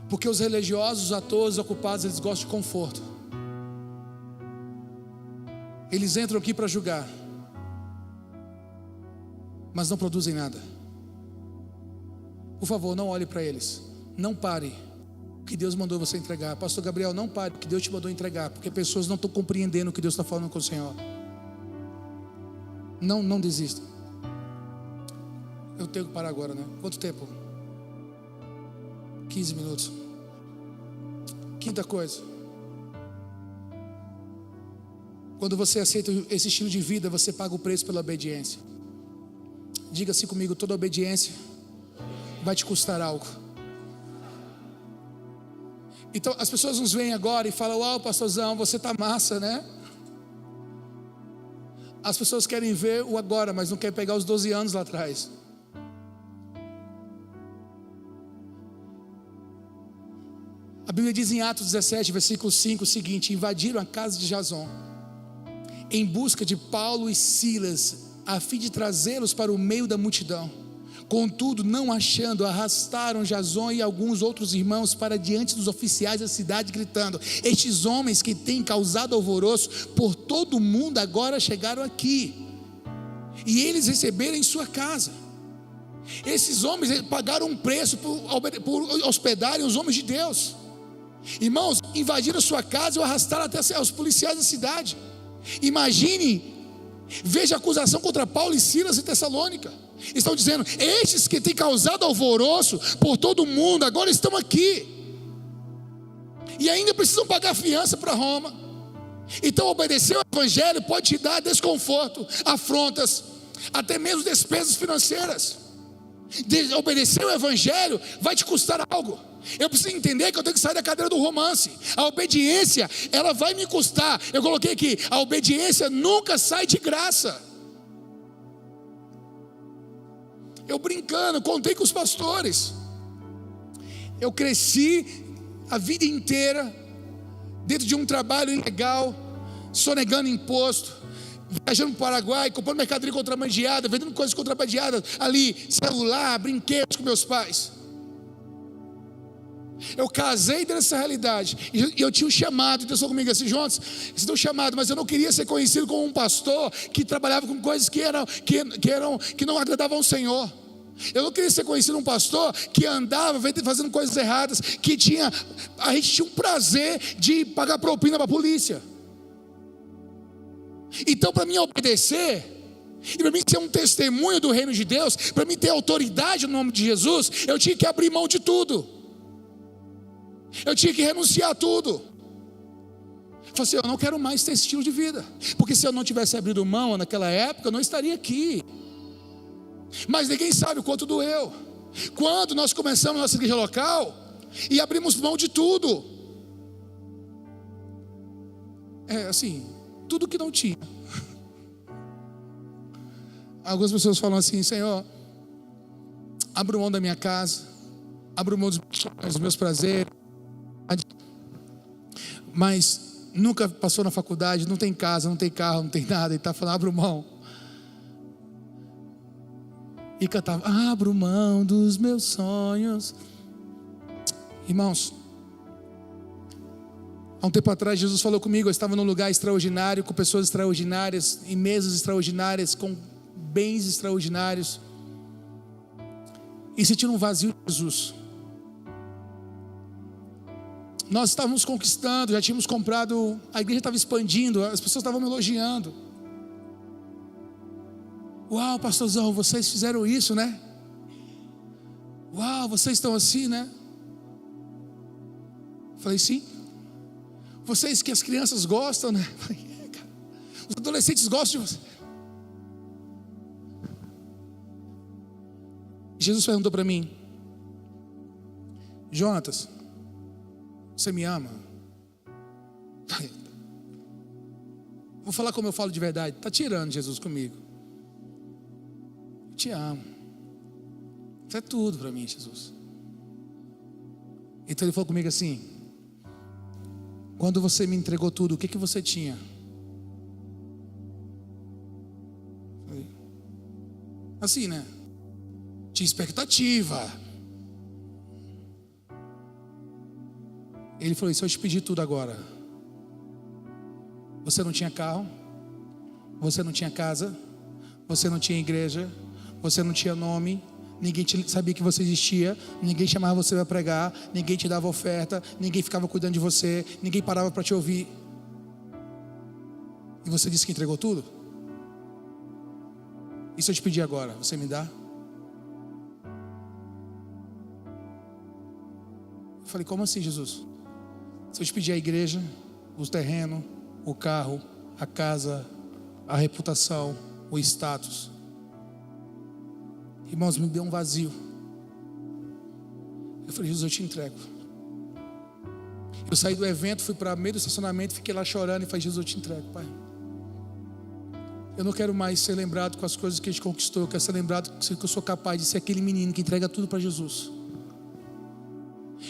Porque os religiosos, os atores, os ocupados, eles gostam de conforto. Eles entram aqui para julgar, mas não produzem nada. Por favor, não olhe para eles. Não pare o que Deus mandou você entregar. Pastor Gabriel, não pare o que Deus te mandou entregar, porque pessoas não estão compreendendo o que Deus está falando com o Senhor. Não desista. Eu tenho que parar agora, né? Quanto tempo? 15 minutos. Quinta coisa: quando você aceita esse estilo de vida, você paga o preço pela obediência. Diga assim comigo: toda obediência vai te custar algo. Então as pessoas nos veem agora e falam: uau, pastorzão, você está massa, né? As pessoas querem ver o agora, mas não querem pegar os 12 anos lá atrás. A Bíblia diz em Atos 17, versículo 5 o seguinte: invadiram a casa de Jason em busca de Paulo e Silas, a fim de trazê-los para o meio da multidão. Contudo, não achando, arrastaram Jason e alguns outros irmãos para diante dos oficiais da cidade, gritando: estes homens que têm causado alvoroço por todo o mundo agora chegaram aqui, e eles receberam em sua casa. Esses homens pagaram um preço por hospedarem os homens de Deus. Irmãos, invadiram sua casa e arrastaram até os policiais da cidade. Imagine, veja a acusação contra Paulo e Silas em Tessalônica. Estão dizendo: estes que têm causado alvoroço por todo o mundo agora estão aqui, e ainda precisam pagar fiança para Roma. Então obedecer ao evangelho pode te dar desconforto, afrontas, até mesmo despesas financeiras. Obedecer ao evangelho vai te custar algo. Eu preciso entender que eu tenho que sair da cadeira do romance. A obediência, ela vai me custar. Eu coloquei aqui: a obediência nunca sai de graça. Eu brincando, contei com os pastores. Eu cresci a vida inteira dentro de um trabalho ilegal, sonegando imposto, viajando para o Paraguai, comprando mercadoria contrabandeada, vendendo coisas contrabandeadas ali, celular, brinquedos com meus pais. Eu casei dessa realidade, e eu tinha um chamado. Deus falou comigo assim: Jonas, você tem um chamado, mas eu não queria ser conhecido como um pastor que trabalhava com coisas que não agradavam ao Senhor. Eu não queria ser conhecido um pastor que andava fazendo coisas erradas, a gente tinha um prazer de pagar propina para a polícia. Então, para mim obedecer, e para mim ser um testemunho do reino de Deus, para mim ter autoridade no nome de Jesus, eu tinha que abrir mão de tudo. Eu tinha que renunciar a tudo. Eu falei assim: eu não quero mais ter esse estilo de vida, porque se eu não tivesse abrido mão naquela época, eu não estaria aqui. Mas ninguém sabe o quanto doeu quando nós começamos nossa igreja local e abrimos mão de tudo. Assim, tudo que não tinha. Algumas pessoas falam assim: Senhor, abro mão da minha casa, abro mão dos meus prazeres, mas nunca passou na faculdade, não tem casa, não tem carro, não tem nada, e está falando: abro mão. E cantava: abro mão dos meus sonhos. Irmãos, há um tempo atrás Jesus falou comigo. Eu estava num lugar extraordinário, com pessoas extraordinárias, em mesas extraordinárias, com bens extraordinários, e sentindo um vazio de Jesus. Nós estávamos conquistando, já tínhamos comprado, a igreja estava expandindo, as pessoas estavam me elogiando. Uau, pastorzão, vocês fizeram isso, né? Uau, vocês estão assim, né? Falei: sim. Vocês que as crianças gostam, né? Falei: cara, os adolescentes gostam de você. Jesus perguntou para mim: Jonatas, você me ama? Vou falar como eu falo de verdade. Está tirando Jesus comigo. Te amo. Isso é tudo para mim, Jesus. Então ele falou comigo assim: quando você me entregou tudo, o que você tinha? Assim, né? Tinha expectativa. Ele falou: e se eu te pedir tudo agora? Você não tinha carro, você não tinha casa, você não tinha igreja, você não tinha nome, ninguém sabia que você existia, ninguém chamava você para pregar, ninguém te dava oferta, ninguém ficava cuidando de você, ninguém parava para te ouvir. E você disse que entregou tudo? E se eu te pedir agora, você me dá? Eu falei: como assim, Jesus? Se eu te pedir a igreja, o terreno, o carro, a casa, a reputação, o status. Irmãos, me deu um vazio. Eu falei: Jesus, eu te entrego. Eu saí do evento, fui para meio do estacionamento, fiquei lá chorando e falei: Jesus, eu te entrego, Pai. Eu não quero mais ser lembrado com as coisas que a gente conquistou. Eu quero ser lembrado que eu sou capaz de ser aquele menino que entrega tudo para Jesus.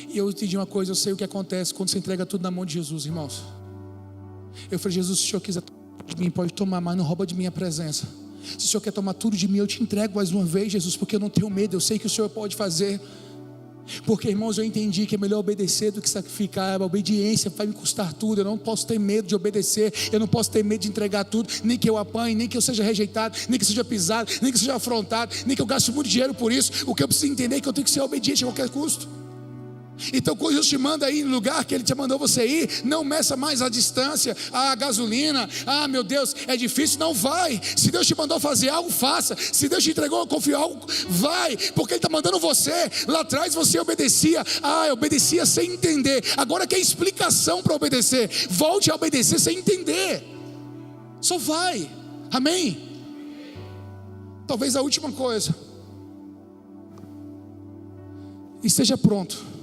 E eu entendi uma coisa: eu sei o que acontece quando você entrega tudo na mão de Jesus, irmãos. Eu falei: Jesus, se o Senhor quiser tomar de mim, pode tomar, mas não rouba de mim a presença. Se o Senhor quer tomar tudo de mim, eu te entrego mais uma vez, Jesus, porque eu não tenho medo, eu sei que o Senhor pode fazer. Porque, irmãos, eu entendi que é melhor obedecer do que sacrificar. A obediência vai me custar tudo. Eu não posso ter medo de obedecer, eu não posso ter medo de entregar tudo, nem que eu apanhe, nem que eu seja rejeitado, nem que eu seja pisado, nem que eu seja afrontado, nem que eu gaste muito dinheiro por isso. O que eu preciso entender é que eu tenho que ser obediente a qualquer custo. Então, quando Deus te manda ir no lugar que Ele te mandou você ir, não meça mais a distância, a gasolina. Ah, meu Deus, é difícil. Não vai. Se Deus te mandou fazer algo, faça. Se Deus te entregou, confiou algo, vai. Porque Ele está mandando você. Lá atrás você obedecia. Obedecia sem entender. Agora quer explicação para obedecer. Volte a obedecer sem entender. Só vai. Amém? Talvez a última coisa: esteja pronto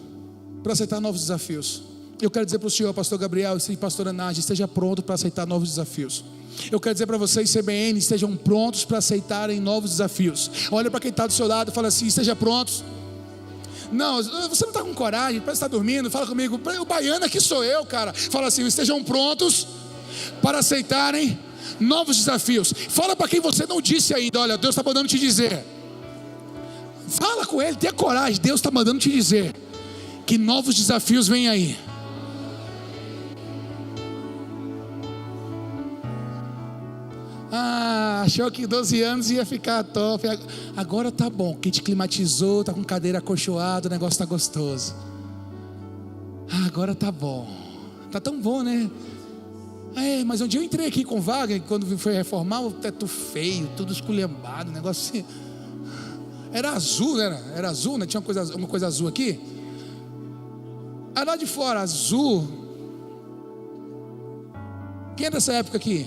para aceitar novos desafios. Eu quero dizer para o senhor, pastor Gabriel e pastora Nádia: esteja pronto para aceitar novos desafios. Eu quero dizer para vocês, CBN, estejam prontos para aceitarem novos desafios. Olha para quem está do seu lado e fala assim: esteja prontos. Não, você não está com coragem, parece que está dormindo. Fala comigo, o baiano aqui sou eu, cara. Fala assim: estejam prontos para aceitarem novos desafios. Fala para quem você não disse ainda: olha, Deus está mandando te dizer. Fala com ele, tenha coragem. Deus está mandando te dizer que novos desafios vêm aí. Achou que 12 anos ia ficar top. Agora tá bom, que te climatizou, tá com cadeira acolchoada, o negócio tá gostoso. Agora tá bom. Tá tão bom, né? Mas um dia eu entrei aqui com o Wagner, quando foi reformar, o teto feio, tudo esculhambado, negócio assim. Era azul, né? Era azul, né? Tinha uma coisa azul aqui. Aí lá de fora, azul. Quem é dessa época aqui?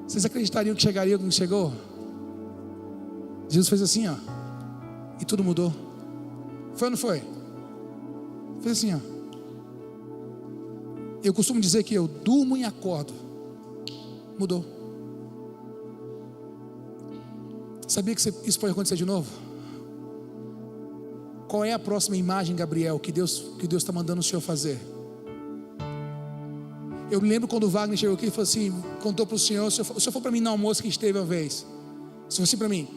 Vocês acreditariam que chegaria quando chegou? Jesus fez assim, ó, e tudo mudou. Foi ou não foi? Fez assim, ó. Eu costumo dizer que eu durmo e acordo. Mudou. Sabia que isso pode acontecer de novo? Qual é a próxima imagem, Gabriel, que Deus está mandando o Senhor fazer? Eu me lembro quando o Wagner chegou aqui e falou assim, contou para o Senhor: o Senhor foi para mim no almoço que esteve uma vez. Se fosse para mim,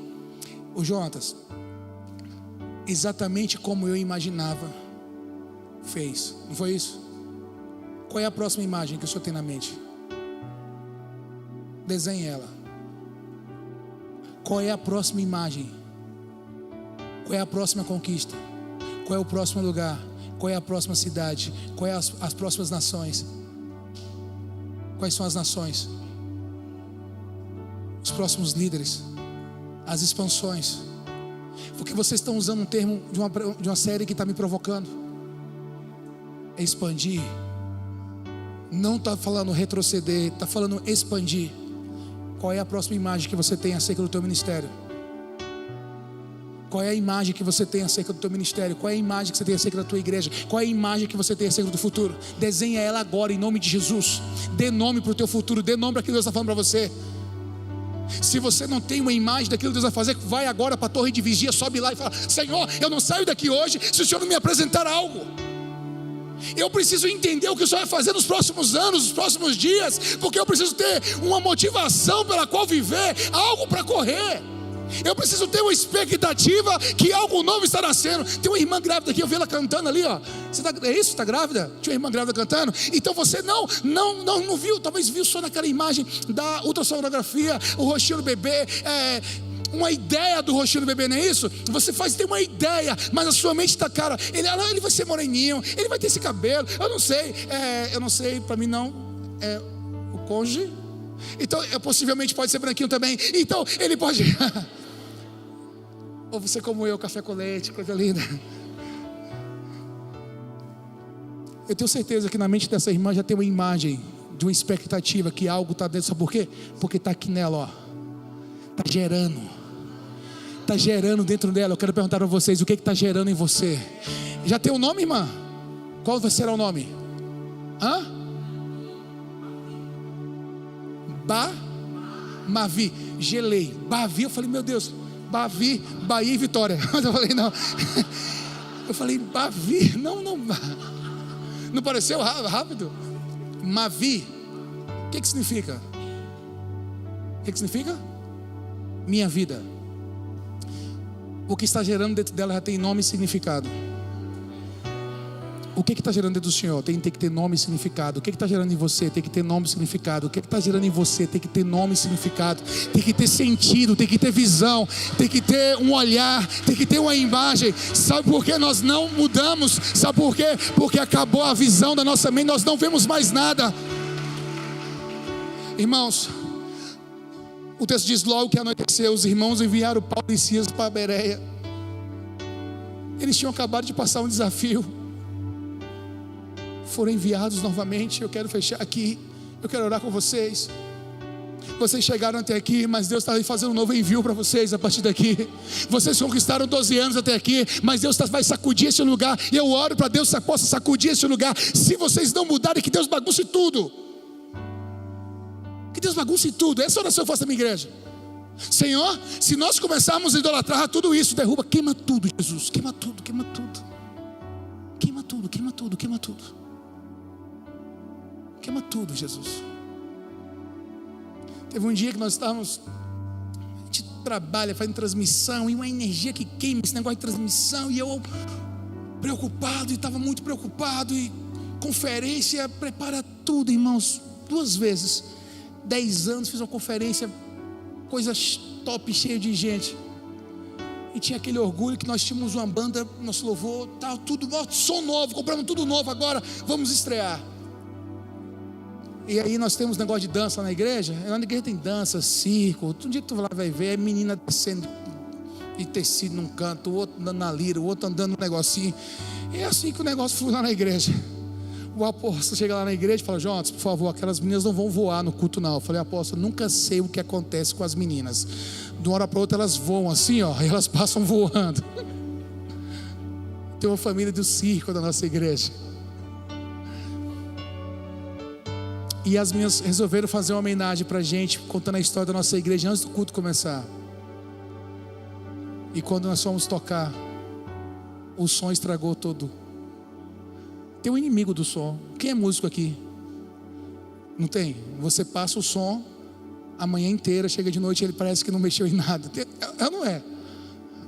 o Jonatas, exatamente como eu imaginava, fez. Não foi isso? Qual é a próxima imagem que o Senhor tem na mente? Desenhe ela. Qual é a próxima imagem? Qual é a próxima conquista? Qual é o próximo lugar? Qual é a próxima cidade? Qual é as próximas nações? Quais são as nações? Os próximos líderes? As expansões? Porque vocês estão usando um termo de uma série que está me provocando. É expandir. Não está falando retroceder, está falando expandir. Qual é a próxima imagem que você tem acerca do teu ministério? Qual é a imagem que você tem acerca do teu ministério? Qual é a imagem que você tem acerca da tua igreja? Qual é a imagem que você tem acerca do futuro? Desenha ela agora em nome de Jesus. Dê nome para o teu futuro, dê nome para aquilo que Deus está falando para você. Se você não tem uma imagem daquilo que Deus vai fazer, vai agora para a torre de vigia, sobe lá e fala: Senhor, eu não saio daqui hoje se o Senhor não me apresentar algo. Eu preciso entender o que o Senhor vai fazer nos próximos anos, nos próximos dias, porque eu preciso ter uma motivação pela qual viver, algo para correr. Eu preciso ter uma expectativa que algo novo está nascendo. Tem uma irmã grávida aqui, eu vi ela cantando ali, ó. É isso? Está grávida? Tinha uma irmã grávida cantando. Então você não viu, talvez viu só naquela imagem da ultrassonografia, o rostinho do bebê, uma ideia do rostinho do bebê, não é isso? Você tem uma ideia, mas a sua mente está, cara, ele vai ser moreninho, ele vai ter esse cabelo, eu não sei, para mim não, é o cônjuge. Então, possivelmente pode ser branquinho também. Então, ele pode ou você como eu, café com leite, coisa linda. Eu tenho certeza que na mente dessa irmã já tem uma imagem de uma expectativa que algo está dentro. Sabe por quê? Porque está aqui nela, ó. Está gerando dentro dela. Eu quero perguntar para vocês: o que está gerando em você? Já tem um nome, irmã? Qual será o nome? Mavi, gelei. Bavi, eu falei: meu Deus, Bavi, Bahia e Vitória. Mas eu falei: não. Eu falei: Bavi, não pareceu rápido? Mavi, o que significa? O que significa? Minha vida. O que está gerando dentro dela já tem nome e significado. O que está gerando dentro do Senhor tem que ter nome e significado. O que está gerando em você tem que ter nome e significado. O que está gerando em você tem que ter nome e significado. Tem que ter sentido, tem que ter visão, tem que ter um olhar, tem que ter uma imagem. Sabe por que nós não mudamos? Sabe por quê? Porque acabou a visão da nossa mente, nós não vemos mais nada. Irmãos, o texto diz: logo que anoiteceu, os irmãos enviaram Paulo e Silas para Bereia. Eles tinham acabado de passar um desafio. Foram enviados novamente. Eu quero fechar aqui. Eu quero orar com vocês. Vocês chegaram até aqui, mas Deus está fazendo um novo envio para vocês a partir daqui. Vocês conquistaram 12 anos até aqui, mas Deus vai sacudir esse lugar. E eu oro para Deus que possa sacudir esse lugar. Se vocês não mudarem, que Deus bagunce tudo. Que Deus bagunce tudo. Essa oração eu faço na minha igreja. Senhor, se nós começarmos a idolatrar tudo isso, derruba, queima tudo, Jesus. Queima tudo, queima tudo. Queima tudo, queima tudo, queima tudo. Queima tudo, Jesus. Teve um dia que nós estávamos, a gente trabalha fazendo transmissão, e uma energia que queima esse negócio de transmissão, e eu preocupado, e estava muito preocupado, e conferência, prepara tudo, irmãos. 2 vezes, 10 anos, fiz uma conferência, coisa top, cheia de gente, e tinha aquele orgulho que nós tínhamos uma banda, nosso louvor, tal, tudo, som novo, compramos tudo novo agora, vamos estrear. E aí nós temos negócio de dança na igreja. Na igreja tem dança, circo. Um dia que tu lá vai ver, é menina descendo de tecido num canto, o outro andando na lira, o outro andando num negocinho. E é assim que o negócio flui lá na igreja. O apóstolo chega lá na igreja e fala: Jonas, por favor, aquelas meninas não vão voar no culto não. Eu falei: apóstolo, nunca sei o que acontece com as meninas. De uma hora para outra elas voam assim, ó, e elas passam voando. Tem uma família do circo da nossa igreja. E as meninas resolveram fazer uma homenagem pra gente, contando a história da nossa igreja antes do culto começar. E quando nós fomos tocar, o som estragou todo. Tem um inimigo do som. Quem é músico aqui? Não tem? Você passa o som a manhã inteira, chega de noite e ele parece que não mexeu em nada. É, não é?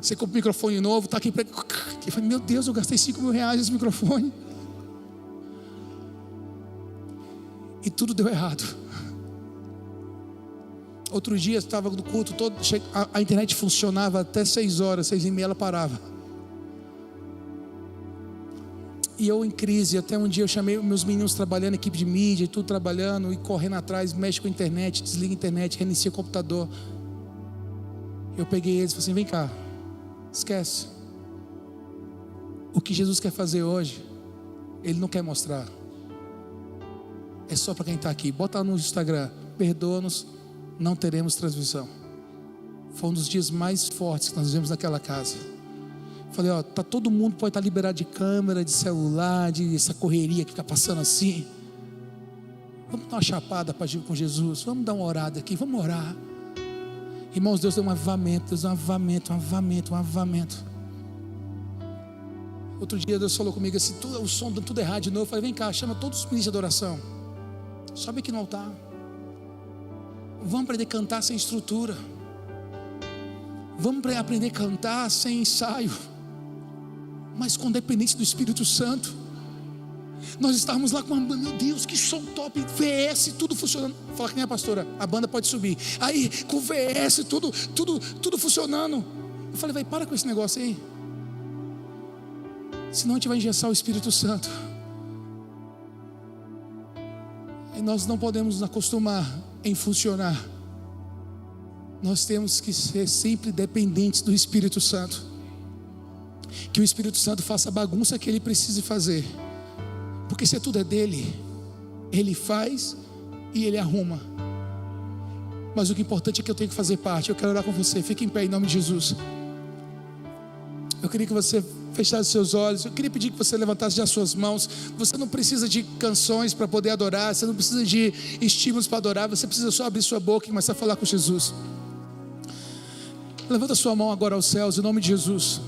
Você compra um microfone novo, tá aqui. Eu falei: meu Deus, eu gastei R$5.000 nesse microfone. E tudo deu errado. Outro dia, estava no culto todo, a internet funcionava até 6 horas, 6h30 ela parava. E eu em crise, até um dia eu chamei meus meninos trabalhando, equipe de mídia, tudo trabalhando, e correndo atrás, mexe com a internet, desliga a internet, reinicia o computador. Eu peguei eles e falei assim: vem cá, esquece. O que Jesus quer fazer hoje, Ele não quer mostrar. É só para quem está aqui. Bota no Instagram: perdoa-nos, não teremos transmissão. Foi um dos dias mais fortes que nós vivemos naquela casa. Falei: ó, tá, todo mundo pode estar liberado de câmera, de celular, de essa correria que fica passando assim. Vamos dar uma chapada para agir com Jesus. Vamos dar uma orada aqui, vamos orar. Irmãos, Deus deu um avivamento, Deus deu um avivamento, um avivamento, um avivamento. Outro dia Deus falou comigo assim, o som dando tudo errado de novo. Eu falei: vem cá, chama todos os ministros de adoração, sobe aqui no altar. Vamos aprender a cantar sem estrutura. Vamos aprender a cantar sem ensaio, mas com dependência do Espírito Santo. Nós estávamos lá com uma banda, meu Deus, que som top, VS, tudo funcionando. Fala que nem a pastora, a banda pode subir. Aí com VS, tudo funcionando. Eu falei: vai, para com esse negócio aí, senão a gente vai engessar o Espírito Santo. E nós não podemos nos acostumar em funcionar. Nós temos que ser sempre dependentes do Espírito Santo. Que o Espírito Santo faça a bagunça que Ele precise fazer. Porque se tudo é dele, Ele faz e Ele arruma. Mas o que é importante é que eu tenho que fazer parte. Eu quero orar com você. Fique em pé em nome de Jesus. Eu queria que você fechasse seus olhos. Eu queria pedir que você levantasse já suas mãos. Você não precisa de canções para poder adorar. Você não precisa de estímulos para adorar. Você precisa só abrir sua boca e começar a falar com Jesus. Levanta sua mão agora aos céus em nome de Jesus.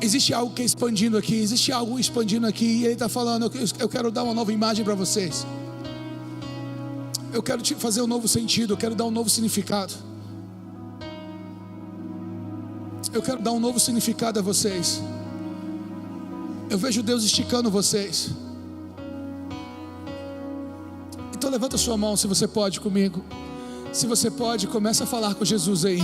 Existe algo que é expandindo aqui. Existe algo expandindo aqui. E Ele está falando: eu quero dar uma nova imagem para vocês. Eu quero te fazer um novo sentido. Eu quero dar um novo significado. Eu quero dar um novo significado a vocês. Eu vejo Deus esticando vocês. Então levanta sua mão se você pode comigo. Se você pode, começa a falar com Jesus aí.